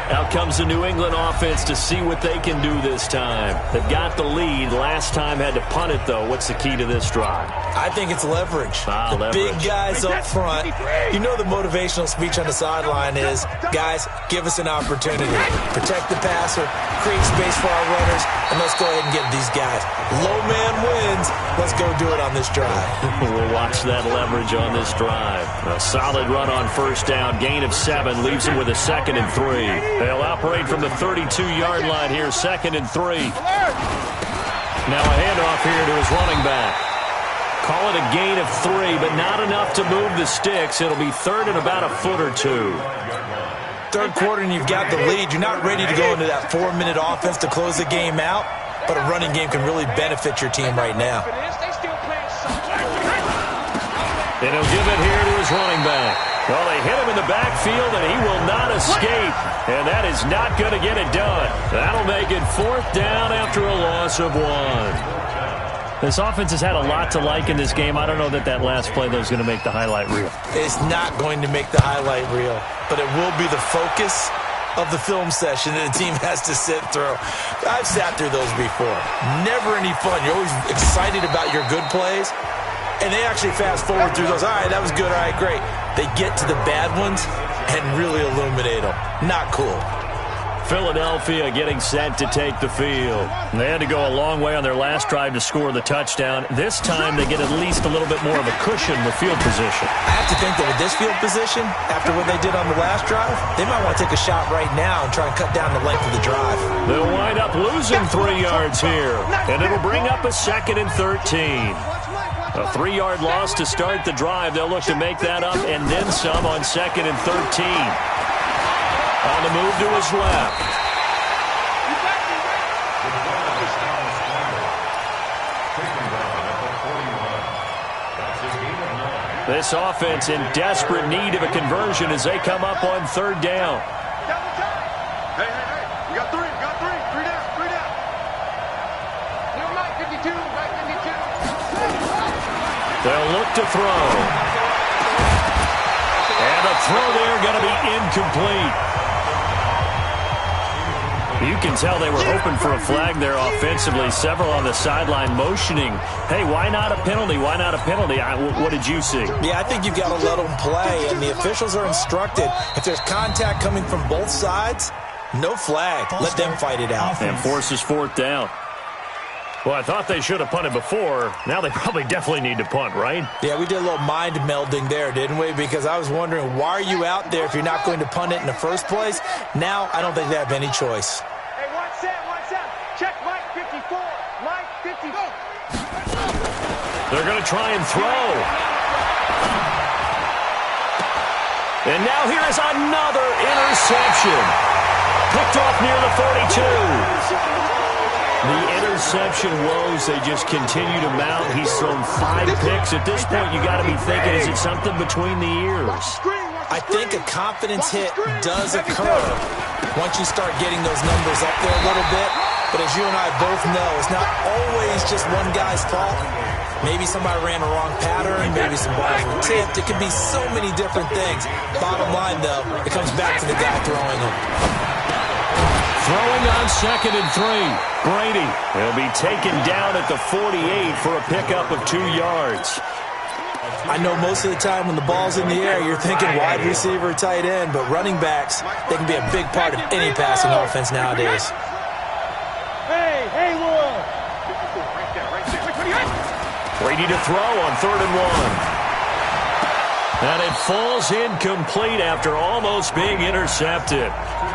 Out comes the New England offense to see what they can do this time. They've got the lead. Last time had to punt it, though. What's the key to this drive? I think it's leverage. The leverage. Big guys up front. You know the motivational speech on the sideline is, guys, give us an opportunity. Protect the passer, create space for our runners, and let's go ahead and get these guys. Low man wins. Let's go do it on this drive. We'll watch that leverage on this drive. A solid run on first down. Gain of 7 leaves them with a 2nd and 3. They'll operate from the 32-yard line here, 2nd and 3. Now a handoff here to his running back. Call it a gain of 3, but not enough to move the sticks. It'll be 3rd and about a foot or 2. Third quarter and you've got the lead. You're not ready to go into that 4-minute offense to close the game out, but a running game can really benefit your team right now. And he'll give it here to his running back. Well, they hit him in the backfield, and he will not escape. And that is not going to get it done. That'll make it 4th down after a loss of 1. This offense has had a lot to like in this game. I don't know that last play, though, is going to make the highlight reel. It's not going to make the highlight reel, but it will be the focus of the film session that the team has to sit through. I've sat through those before. Never any fun. You're always excited about your good plays. And they actually fast forward through those. All right, that was good. All right, great. They get to the bad ones and really illuminate them. Not cool. Philadelphia getting set to take the field. They had to go a long way on their last drive to score the touchdown. This time they get at least a little bit more of a cushion with field position. I have to think that with this field position, after what they did on the last drive, they might want to take a shot right now and try and cut down the length of the drive. They'll wind up losing 3 yards here, and it'll bring up a 2nd and 13. A 3-yard loss to start the drive. They'll look to make that up and then some on 2nd and 13. On the move to his left. This offense in desperate need of a conversion as they come up on 3rd down. Hey, we got 3 down. Right 52, right 52. They'll look to throw. And the throw there going to be incomplete. You can tell they were hoping for a flag there offensively. Several on the sideline motioning, hey, why not a penalty? Why not a penalty? What did you see? Yeah, I think you've got to let them play, and the officials are instructed. If there's contact coming from both sides, No flag. Let them fight it out. And forces fourth down. Well, I thought they should have punted before. Now they probably definitely need to punt, right? Yeah, we did a little mind melding there, didn't we? Because I was wondering, why are you out there if you're not going to punt it in the first place? Now, I don't think they have any choice. Hey, watch that. Check Mike 54. Mike 54. They're going to try and throw. And now here is another interception. Picked off near the 42. The interception woes, they just continue to mount. He's thrown 5 picks. At this point, you got to be thinking, is it something between the ears? I think a confidence hit does occur once you start getting those numbers up there a little bit. But as you and I both know, it's not always just one guy's fault. Maybe somebody ran a wrong pattern. Maybe some balls were tipped. It could be so many different things. Bottom line, though, it comes back to the guy throwing them. Throwing on 2nd and 3. Brady will be taken down at the 48 for a pickup of 2 yards. I know most of the time when the ball's in the air, you're thinking wide receiver, tight end, but running backs, they can be a big part of any passing offense nowadays. Hey, Will. Brady to throw on 3rd and 1. And it falls incomplete after almost being intercepted.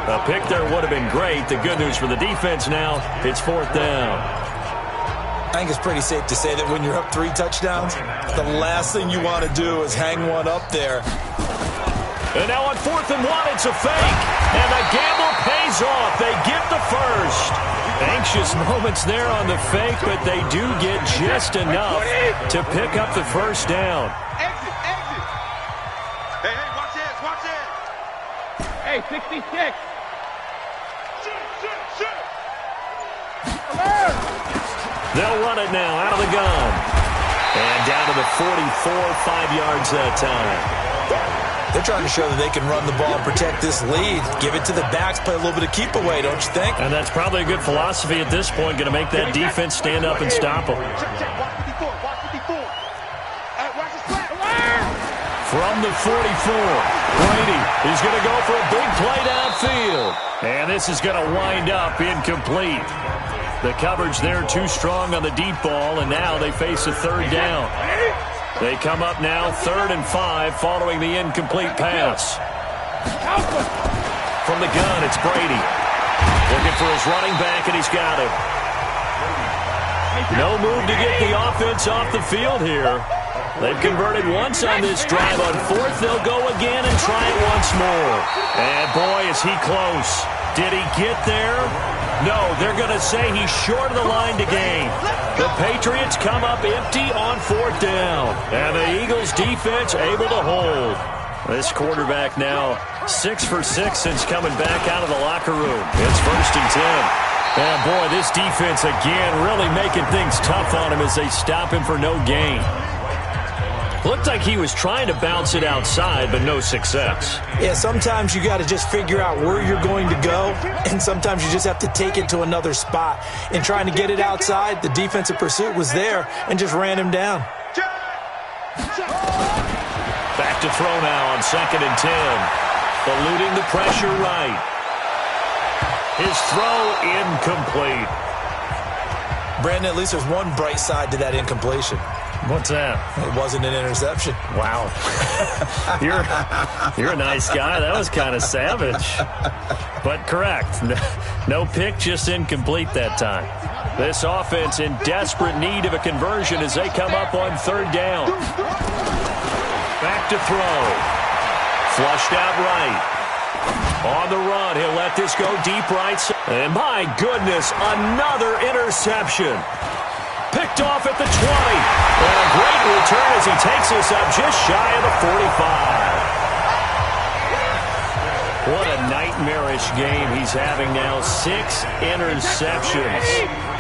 A pick there would have been great. The good news for the defense now, it's 4th down. I think it's pretty safe to say that when you're up 3 touchdowns, the last thing you want to do is hang one up there. And now on 4th and 1, it's a fake. And the gamble pays off. They get the first. Anxious moments there on the fake, but they do get just enough to pick up the first down. Exit. Hey, watch this. Hey, 66. Shoot. They'll run it now out of the gun. And down to the 44, 5 yards that time. They're trying to show that they can run the ball and protect this lead. Give it to the backs, play a little bit of keep away, don't you think? And that's probably a good philosophy at this point, going to make that defense stand up and stop them. Check. Watch 54. Watch his flat. From the 44, Brady is going to go for a big play downfield. And this is going to wind up incomplete. The coverage there too strong on the deep ball, and now they face a 3rd down. They come up now 3rd and 5 following the incomplete pass. From the gun, it's Brady. Looking for his running back, and he's got him. No move to get the offense off the field here. They've converted once on this drive. On 4th, they'll go again and try it once more. And boy, is he close. Did he get there? No, they're going to say he's short of the line to gain. The Patriots come up empty on 4th down. And the Eagles defense able to hold. This quarterback now 6 for 6 since coming back out of the locker room. It's 1st and 10. And boy, this defense again really making things tough on him as they stop him for no gain. Looked like he was trying to bounce it outside, but no success. Yeah, sometimes you got to just figure out where you're going to go, and sometimes you just have to take it to another spot. In trying to get it outside, the defensive pursuit was there and just ran him down. Back to throw now on 2nd and 10. Eluding the pressure right. His throw incomplete. Brandon, at least there's one bright side to that incompletion. What's that? It wasn't an interception. Wow. You're a nice guy. That was kind of savage. But correct. No pick, just incomplete that time. This offense in desperate need of a conversion as they come up on 3rd down. Back to throw. Flushed out right. On the run, he'll let this go deep right. And my goodness, another interception. Picked off at the 20. And a great return as he takes us up just shy of the 45. What a nightmarish game he's having now. 6 interceptions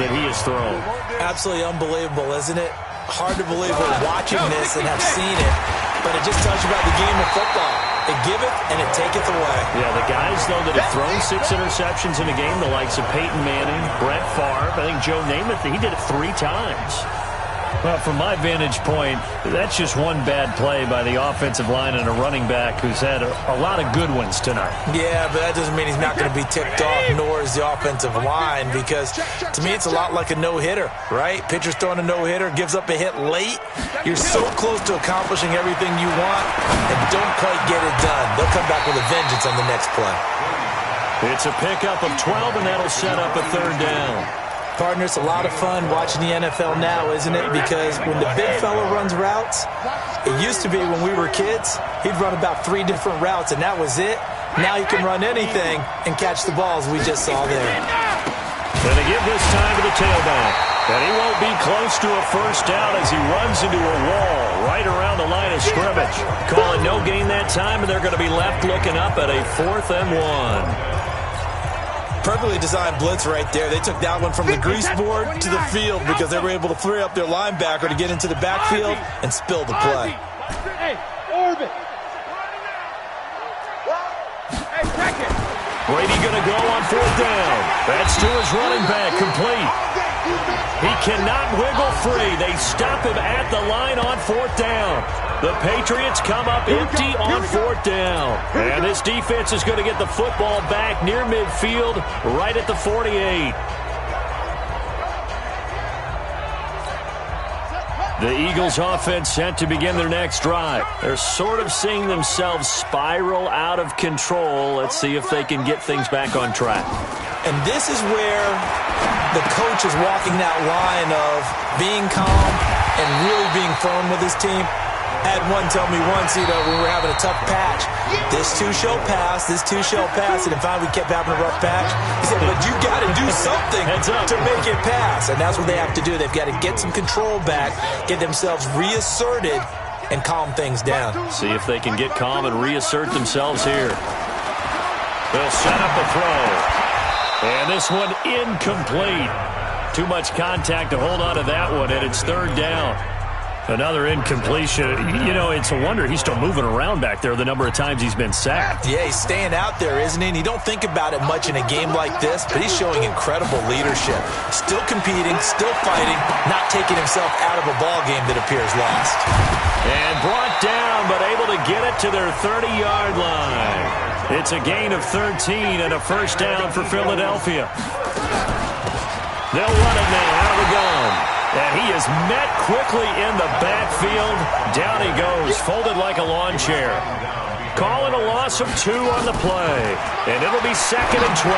that he has thrown. Absolutely unbelievable, isn't it? Hard to believe we're watching this and have seen it, but it just tells you about the game of football. It giveth and it taketh away. Yeah, the guys, though, that have thrown 6 interceptions in a game, the likes of Peyton Manning, Brett Favre, I think Joe Namath, he did it 3 times. Well, from my vantage point, that's just one bad play by the offensive line and a running back who's had a lot of good ones tonight. Yeah, but that doesn't mean he's not going to be ticked off, nor is the offensive line, because to me it's a lot like a no-hitter, right? Pitcher's throwing a no-hitter, gives up a hit late. You're so close to accomplishing everything you want and don't quite get it done. They'll come back with a vengeance on the next play. It's a pickup of 12, and that'll set up a third down. Partner, it's a lot of fun watching the NFL now, isn't it? Because when the big fella runs routes, it used to be when we were kids, he'd run about 3 different routes, and that was it. Now he can run anything and catch the balls we just saw there. And they give this time to the tailback. And he won't be close to a first down as he runs into a wall right around the line of scrimmage. Calling no gain that time, and they're going to be left looking up at a 4th and 1. Perfectly designed blitz right there. They took that one from the grease board to the field because they were able to free up their linebacker to get into the backfield and spill the play. Hey, Orbit. Hey, check it. Brady going to go on 4th down. That's to his running back, complete. He cannot wiggle free. They stop him at the line on 4th down. The Patriots come up empty on 4th down. And this defense is going to get the football back near midfield, right at the 48. The Eagles offense set to begin their next drive. They're sort of seeing themselves spiral out of control. Let's see if they can get things back on track. And this is where the coach is walking that line of being calm and really being firm with his team. I had one tell me once, when we were having a tough patch, this too shall pass, this too shall pass, and if we kept having a rough patch, he said, but you got to do something to make it pass, and that's what they have to do. They've got to get some control back, get themselves reasserted, and calm things down. See if they can get calm and reassert themselves here. They'll set up a throw, and this one incomplete. Too much contact to hold on to that one, and it's 3rd down. Another incompletion. It's a wonder he's still moving around back there the number of times he's been sacked. Yeah, he's staying out there, isn't he? And you don't think about it much in a game like this, but he's showing incredible leadership. Still competing, still fighting, not taking himself out of a ball game that appears lost. And brought down, but able to get it to their 30-yard line. It's a gain of 13 and a first down for Philadelphia. They'll run it now out of the gun. And he is met quickly in the backfield. Down he goes, folded like a lawn chair. Calling a loss of 2 on the play. And it'll be 2nd and 12.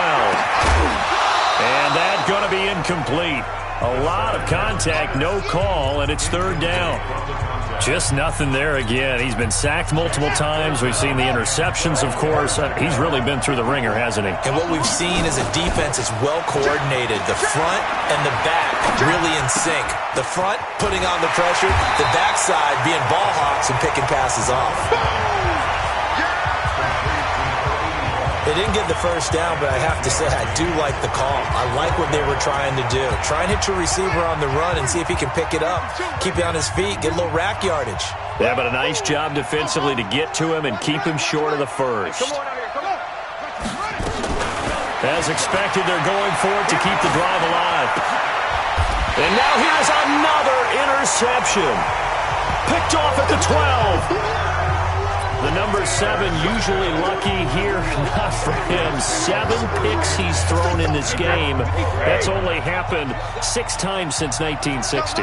And that's going to be incomplete. A lot of contact, no call, and it's 3rd down. Just nothing there again. He's been sacked multiple times. We've seen the interceptions, of course. He's really been through the ringer, hasn't he? And what we've seen is a defense that's well coordinated. The front and the back really in sync. The front putting on the pressure, the backside being ball hawks and picking passes off. They didn't get the first down, but I have to say I do like the call. I like what they were trying to do. Try and hit your receiver on the run and see if he can pick it up. Keep it on his feet, get a little rack yardage. Yeah, but a nice job defensively to get to him and keep him short of the first. As expected, they're going for it to keep the drive alive. And now here's another interception. Picked off at the 12. The number 7 usually lucky here. Not for him. 7 picks he's thrown in this game. That's only happened 6 times since 1960.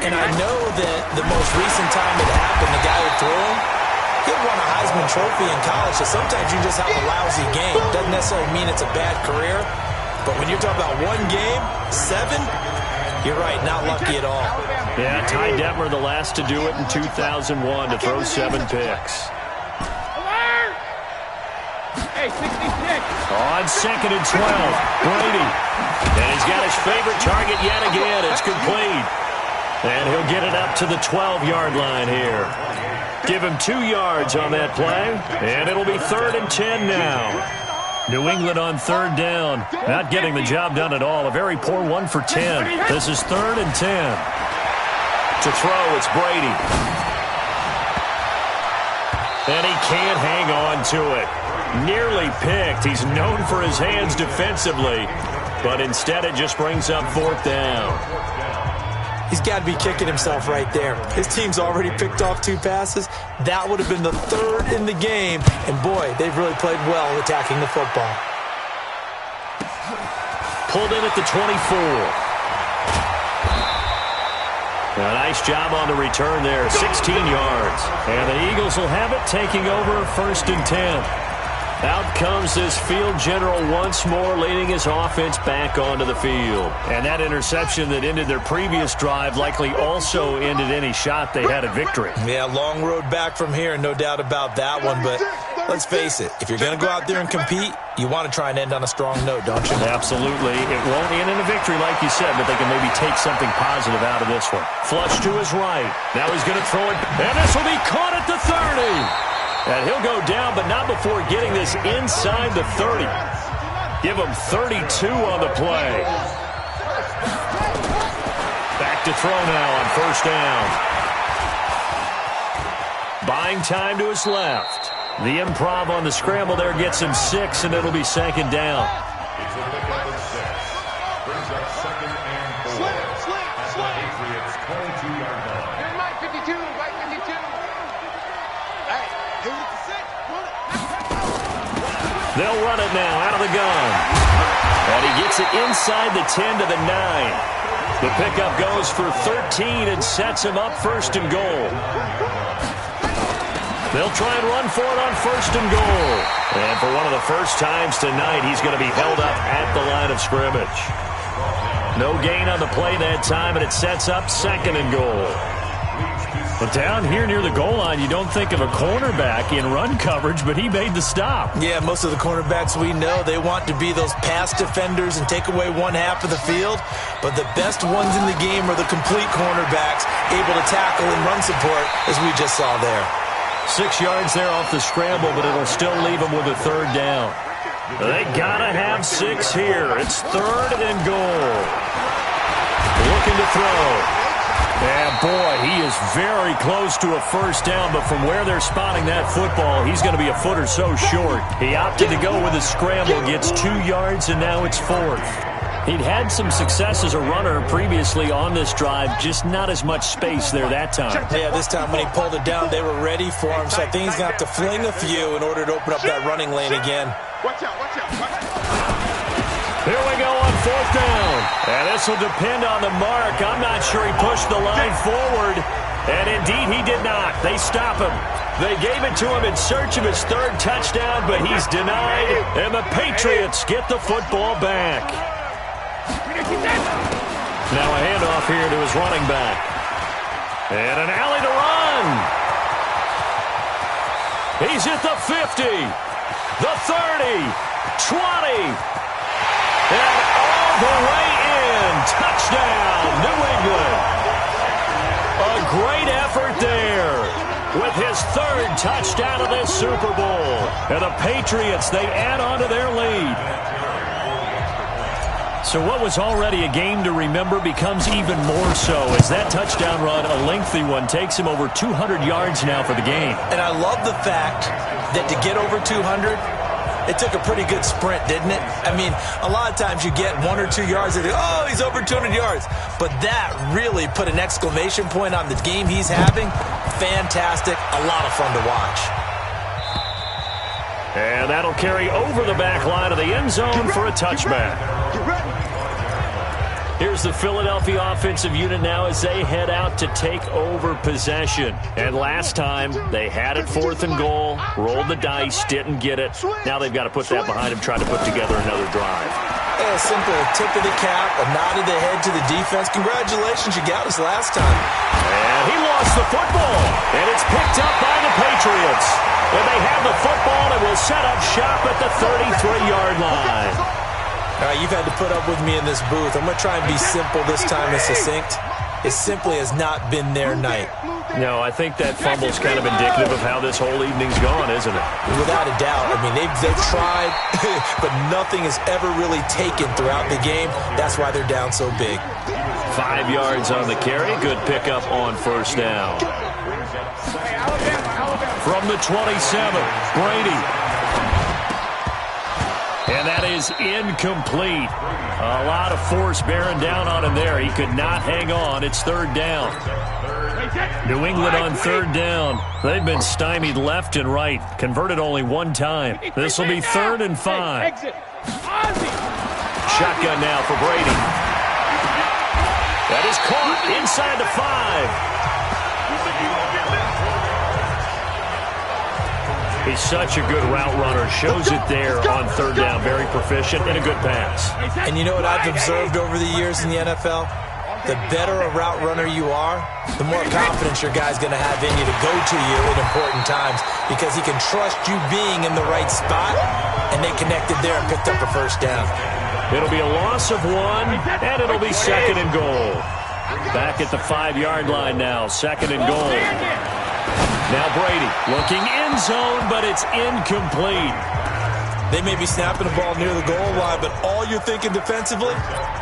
And I know that the most recent time it happened, the guy who threw him, he won a Heisman Trophy in college. So sometimes you just have a lousy game. Doesn't necessarily mean it's a bad career. But when you're talking about one game, 7, you're right, not lucky at all. Yeah, Ty Detmer, the last to do it in 2001, to throw 7 picks. Hey, 66. On 2nd and 12, Brady. And he's got his favorite target yet again. It's complete. And he'll get it up to the 12-yard line here. Give him 2 yards on that play, and it'll be 3rd and 10 now. New England on 3rd down. Not getting the job done at all. A very poor 1 for 10. This is 3rd and 10. To throw, it's Brady. And he can't hang on to it. Nearly picked. He's known for his hands defensively, but instead it just brings up 4th down. He's got to be kicking himself right there. His team's already picked off 2 passes. That would have been the 3rd in the game. And, boy, they've really played well attacking the football. Pulled in at the 24. A nice job on the return there, 16 yards. And the Eagles will have it, taking over 1st and 10. Out comes this field general once more, leading his offense back onto the field. And that interception that ended their previous drive likely also ended any shot they had at victory. Yeah, long road back from here, no doubt about that one. But let's face it, if you're going to go out there and compete, you want to try and end on a strong note, don't you? Absolutely. It won't end in a victory like you said, but they can maybe take something positive out of this one. Flush to his right. Now he's going to throw it, and this will be caught at the 30. And he'll go down, but not before getting this inside the 30. Give him 32 on the play. Back to throw now on 1st down. Buying time to his left. The improv on the scramble there gets him 6, and it'll be 2nd down. They'll run it now out of the gun. And he gets it inside the 10 to the 9. The pickup goes for 13 and sets him up 1st and goal. They'll try and run for it on 1st and goal. And for one of the first times tonight, he's going to be held up at the line of scrimmage. No gain on the play that time, and it sets up 2nd and goal. But down here near the goal line, you don't think of a cornerback in run coverage, but he made the stop. Yeah, most of the cornerbacks we know, they want to be those pass defenders and take away one half of the field. But the best ones in the game are the complete cornerbacks, able to tackle and run support, as we just saw there. 6 yards there off the scramble, but it'll still leave him with a 3rd down. They gotta have 6 here. It's 3rd and goal. Looking to throw. And, boy, he is very close to a 1st down, but from where they're spotting that football, he's going to be a foot or so short. He opted to go with a scramble, gets 2 yards, and now it's 4th. He'd had some success as a runner previously on this drive, just not as much space there that time. Yeah, this time when he pulled it down, they were ready for him, so I think he's going to have to fling a few in order to open up that running lane again. Watch out, watch out, watch out. Here we go on 4th down. And this will depend on the mark. I'm not sure he pushed the line forward. And indeed, he did not. They stop him. They gave it to him in search of his 3rd touchdown, but he's denied. And the Patriots get the football back. Now a handoff here to his running back. And an alley to run. He's at the 50, the 30, 20. And all the way in. Touchdown, New England. A great effort there with his 3rd touchdown of this Super Bowl. And the Patriots, they add on to their lead. So what was already a game to remember becomes even more so as that touchdown run, a lengthy one, takes him over 200 yards now for the game. And I love the fact that to get over 200, it took a pretty good sprint, didn't it? I mean, a lot of times you get 1 or 2 yards and oh, he's over 200 yards. But that really put an exclamation point on the game he's having. Fantastic. A lot of fun to watch. And that'll carry over the back line of the end zone for a touchback. Here's the Philadelphia offensive unit now as they head out to take over possession. And last time, they had it 4th and goal, rolled the dice, didn't get it. Now they've got to put that behind them, try to put together another drive. Yeah, simple. A tip of the cap, a nod of the head to the defense. Congratulations, you got us last time. And he lost the football, and it's picked up by the Patriots. And they have the football and will set up shop at the 33-yard line. All right, you've had to put up with me in this booth. I'm going to try and be simple this time and succinct. It simply has not been their night. No, I think that fumble's kind of indicative of how this whole evening's gone, isn't it? Without a doubt. I mean, they've tried, but nothing has ever really taken throughout the game. That's why they're down so big. 5 yards on the carry. Good pickup on 1st down. From the 27, Brady. And that is incomplete. A lot of force bearing down on him there. He could not hang on. It's third down. New England on third down. They've been stymied left and right. Converted only one time. This will be 3rd and 5. Shotgun now for Brady. That is caught inside the 5. He's such a good route runner. Shows it there on third down. Very proficient and a good pass. And you know what I've observed over the years in the NFL? The better a route runner you are, the more confidence your guy's going to have in you to go to you at important times because he can trust you being in the right spot, and they connected there and picked up a first down. It'll be a loss of 1, and it'll be 2nd and goal. Back at the 5-yard line now, 2nd and goal. Now Brady looking end zone, but it's incomplete. They may be snapping the ball near the goal line, but all you're thinking defensively,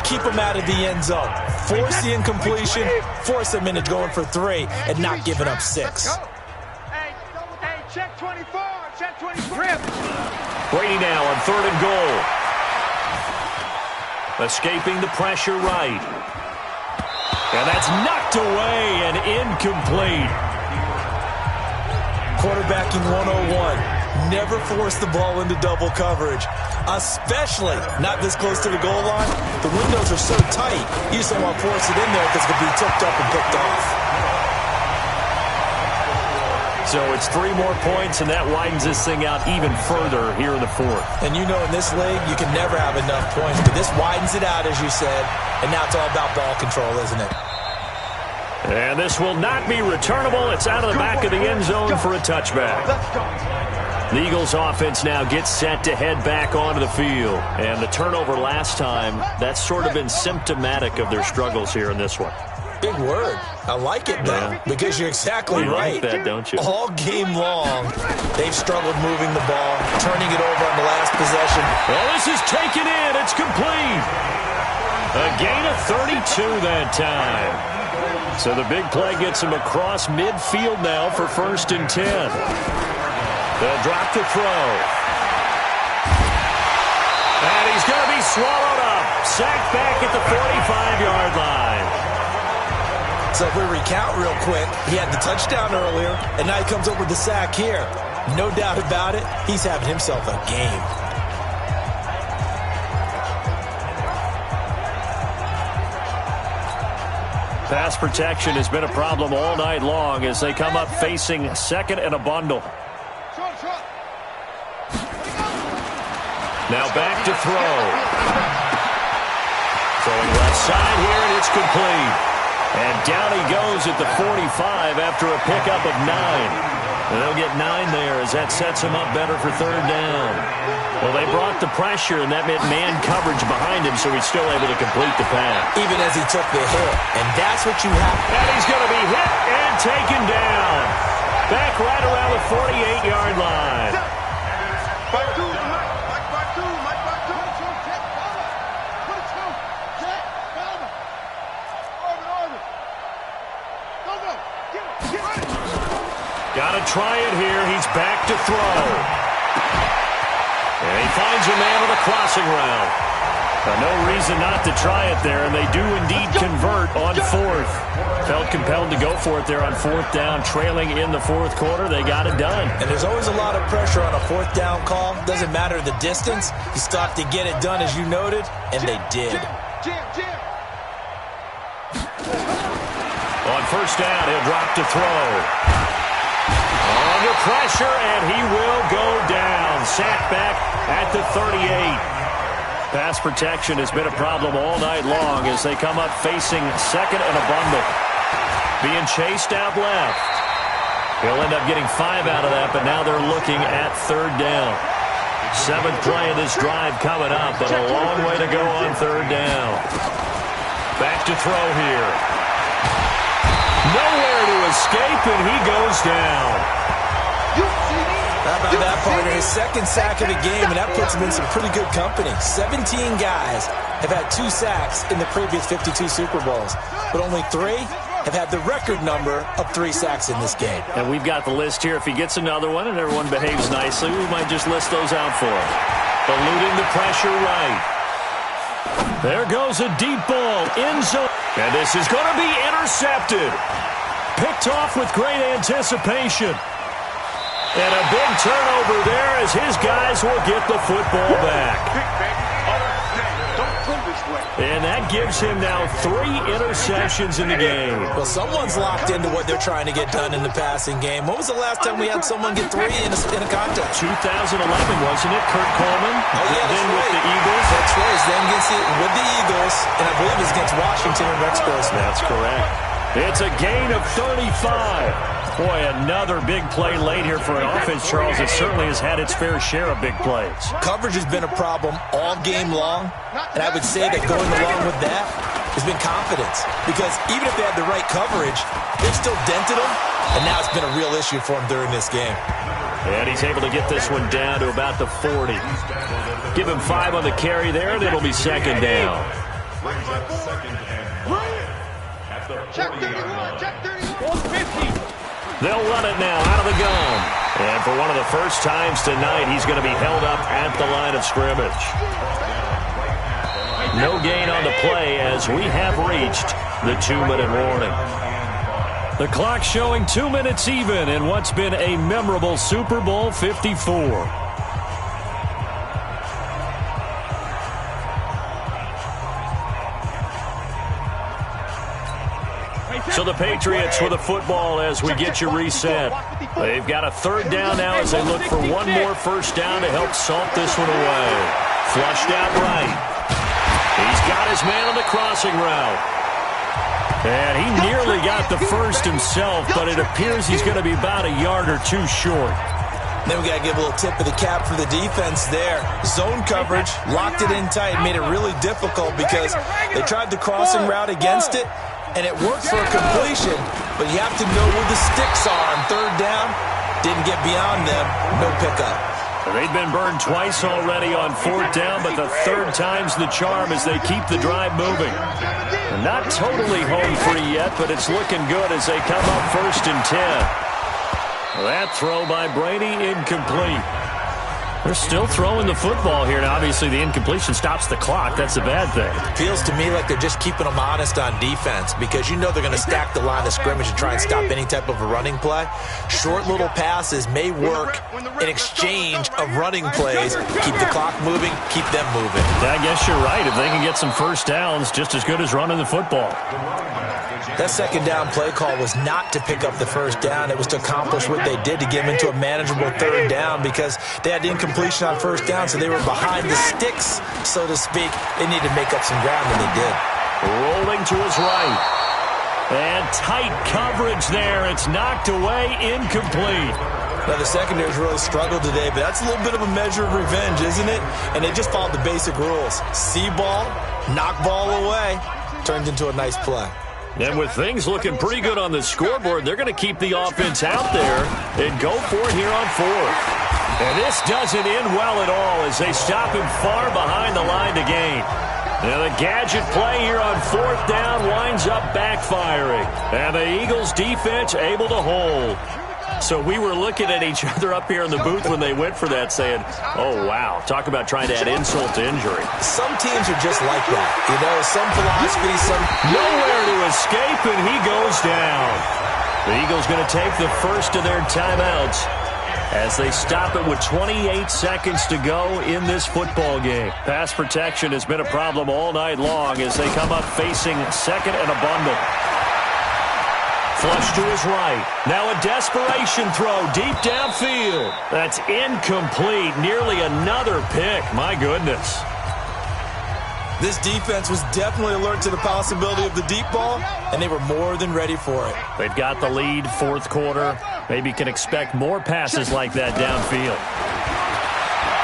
keep them out of the end zone. Force the incompletion, force them into going for 3, and not giving up 6. Hey, check 24, check 24. Brady now on 3rd and goal. Escaping the pressure right. And that's knocked away and incomplete. Quarterbacking 101. Never force the ball into double coverage, especially not this close to the goal line. The windows are so tight, you just don't want to force it in there because it could be tipped up and picked off. So it's 3 more points, and that widens this thing out even further here in the 4th. And you know in this league, you can never have enough points, but this widens it out, as you said, and now it's all about ball control, isn't it? And this will not be returnable. It's out of the back of the end zone for a touchback. The Eagles offense now gets set to head back onto the field. And the turnover last time, that's sort of been symptomatic of their struggles here in this one. Big word. I like it, though, because you're exactly right. You like that, don't you? All game long, they've struggled moving the ball, turning it over on the last possession. Well, this is taken in. It's complete. A gain of 32 that time. So the big play gets him across midfield now for 1st and 10. They'll drop to throw. And he's going to be swallowed up. Sacked back at the 45-yard line. So if we recount real quick, he had the touchdown earlier, and now he comes up with the sack here. No doubt about it, he's having himself a game. Pass protection has been a problem all night long as they come up facing 2nd and a bundle. Now back to throw. Throwing left side here, and it's complete. And down he goes at the 45 after a pickup of 9. And they'll get 9 there as that sets him up better for 3rd down. Well, they brought the pressure, and that meant man coverage behind him, so he's still able to complete the pass. Even as he took the hit. And that's what you have. And he's going to be hit and taken down. Back right around the 48-yard line. Got to try it here. He's back to throw. And he finds a man on the crossing route. No reason not to try it there, and they do indeed convert on 4th. Felt compelled to go for it there on 4th down, trailing in the 4th quarter. They got it done. And there's always a lot of pressure on a 4th down call. Doesn't matter the distance. You stop to get it done, as you noted, and they did. On 1st down, he'll drop to throw. Under pressure, and he will go down. Sacked back at the 38. Pass protection has been a problem all night long as they come up facing 2nd and a bundle. Being chased out left. He'll end up getting 5 out of that, but now they're looking at 3rd down. 7th play of this drive coming up, but a long way to go on 3rd down. Back to throw here. Nowhere to escape, and he goes down. How about that, partner? His 2nd sack of the game, and that puts him in some pretty good company. 17 guys have had 2 sacks in the previous 52 Super Bowls, but only 3 have had the record number of 3 sacks in this game. And we've got the list here. If he gets another one and everyone behaves nicely, we might just list those out for him. eluding the pressure right. There goes a deep ball, end zone. And this is going to be intercepted. Picked off with great anticipation. And a big turnover there as his guys will get the football back. And that gives him now 3 interceptions in the game. Well, someone's locked into what they're trying to get done in the passing game. When was the last time we had someone get 3 in a contest? 2011, wasn't it? Kurt Coleman? Oh, yeah, that's then right. with the Eagles. That's right. Then with the Eagles, and I believe it's against Washington and Rex Grossman. That's correct. It's a gain of 35. Boy, another big play late here for an offense, Charles, that certainly has had its fair share of big plays. Coverage has been a problem all game long, and I would say that going along with that has been confidence. Because even if they had the right coverage, they've still dented them, and now it's been a real issue for them during this game. And he's able to get this one down to about the 40. Give him 5 on the carry there, and it'll be second down. Check 31, check 31. 50. They'll run it now out of the gun. And for one of the first times tonight, he's going to be held up at the line of scrimmage. No gain on the play as we have reached the 2-minute warning. The clock showing 2 minutes even in what's been a memorable Super Bowl 54. So the Patriots with the football as we get you reset. They've got a 3rd down now as they look for one more first down to help salt this one away. Flushed out right. He's got his man on the crossing route. And he nearly got the first himself, but it appears he's going to be about a yard or 2 short. Then we got to give a little tip of the cap for the defense there. Zone coverage, locked it in tight, made it really difficult because they tried the crossing route against it, and it worked for a completion, but you have to know where the sticks are on 3rd down. Didn't get beyond them, no pickup. They've been burned twice already on 4th down, but the 3rd time's the charm as they keep the drive moving. They're not totally home free yet, but it's looking good as they come up 1st and 10. That throw by Brady incomplete. They're still throwing the football here. Now, obviously, the incompletion stops the clock. That's a bad thing. Feels to me like they're just keeping them honest on defense because you know they're going to stack the line of scrimmage and try and stop any type of a running play. Short little passes may work in exchange of running plays. Keep the clock moving, keep them moving. I guess you're right. If they can get some first downs, just as good as running the football. That 2nd down play call was not to pick up the first down. It was to accomplish what they did to get them into a manageable 3rd down because they had incompletion on 1st down, so they were behind the sticks, so to speak. They needed to make up some ground, and they did. Rolling to his right. And tight coverage there. It's knocked away, incomplete. Now, the secondary's really struggled today, but that's a little bit of a measure of revenge, isn't it? And they just followed the basic rules. See ball, knock ball away. Turned into a nice play. And with things looking pretty good on the scoreboard, they're going to keep the offense out there and go for it here on 4th. And this doesn't end well at all as they stop him far behind the line to gain. Now the gadget play here on 4th down winds up backfiring. And the Eagles defense able to hold. So we were looking at each other up here in the booth when they went for that saying, oh, wow, talk about trying to add insult to injury. Some teams are just like that. You know, some philosophy, some... Nowhere to escape, and he goes down. The Eagles going to take the first of their timeouts as they stop it with 28 seconds to go in this football game. Pass protection has been a problem all night long as they come up facing 2nd and a bundle. Flush to his right. Now a desperation throw deep downfield. That's incomplete. Nearly another pick. My goodness. This defense was definitely alert to the possibility of the deep ball, and they were more than ready for it. They've got the lead, 4th quarter. Maybe can expect more passes like that downfield.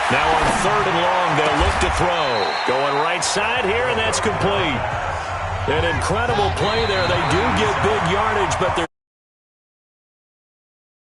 Now on 3rd and long, they'll look to throw. Going right side here, and that's complete. An incredible play there. They do get big yardage, but they're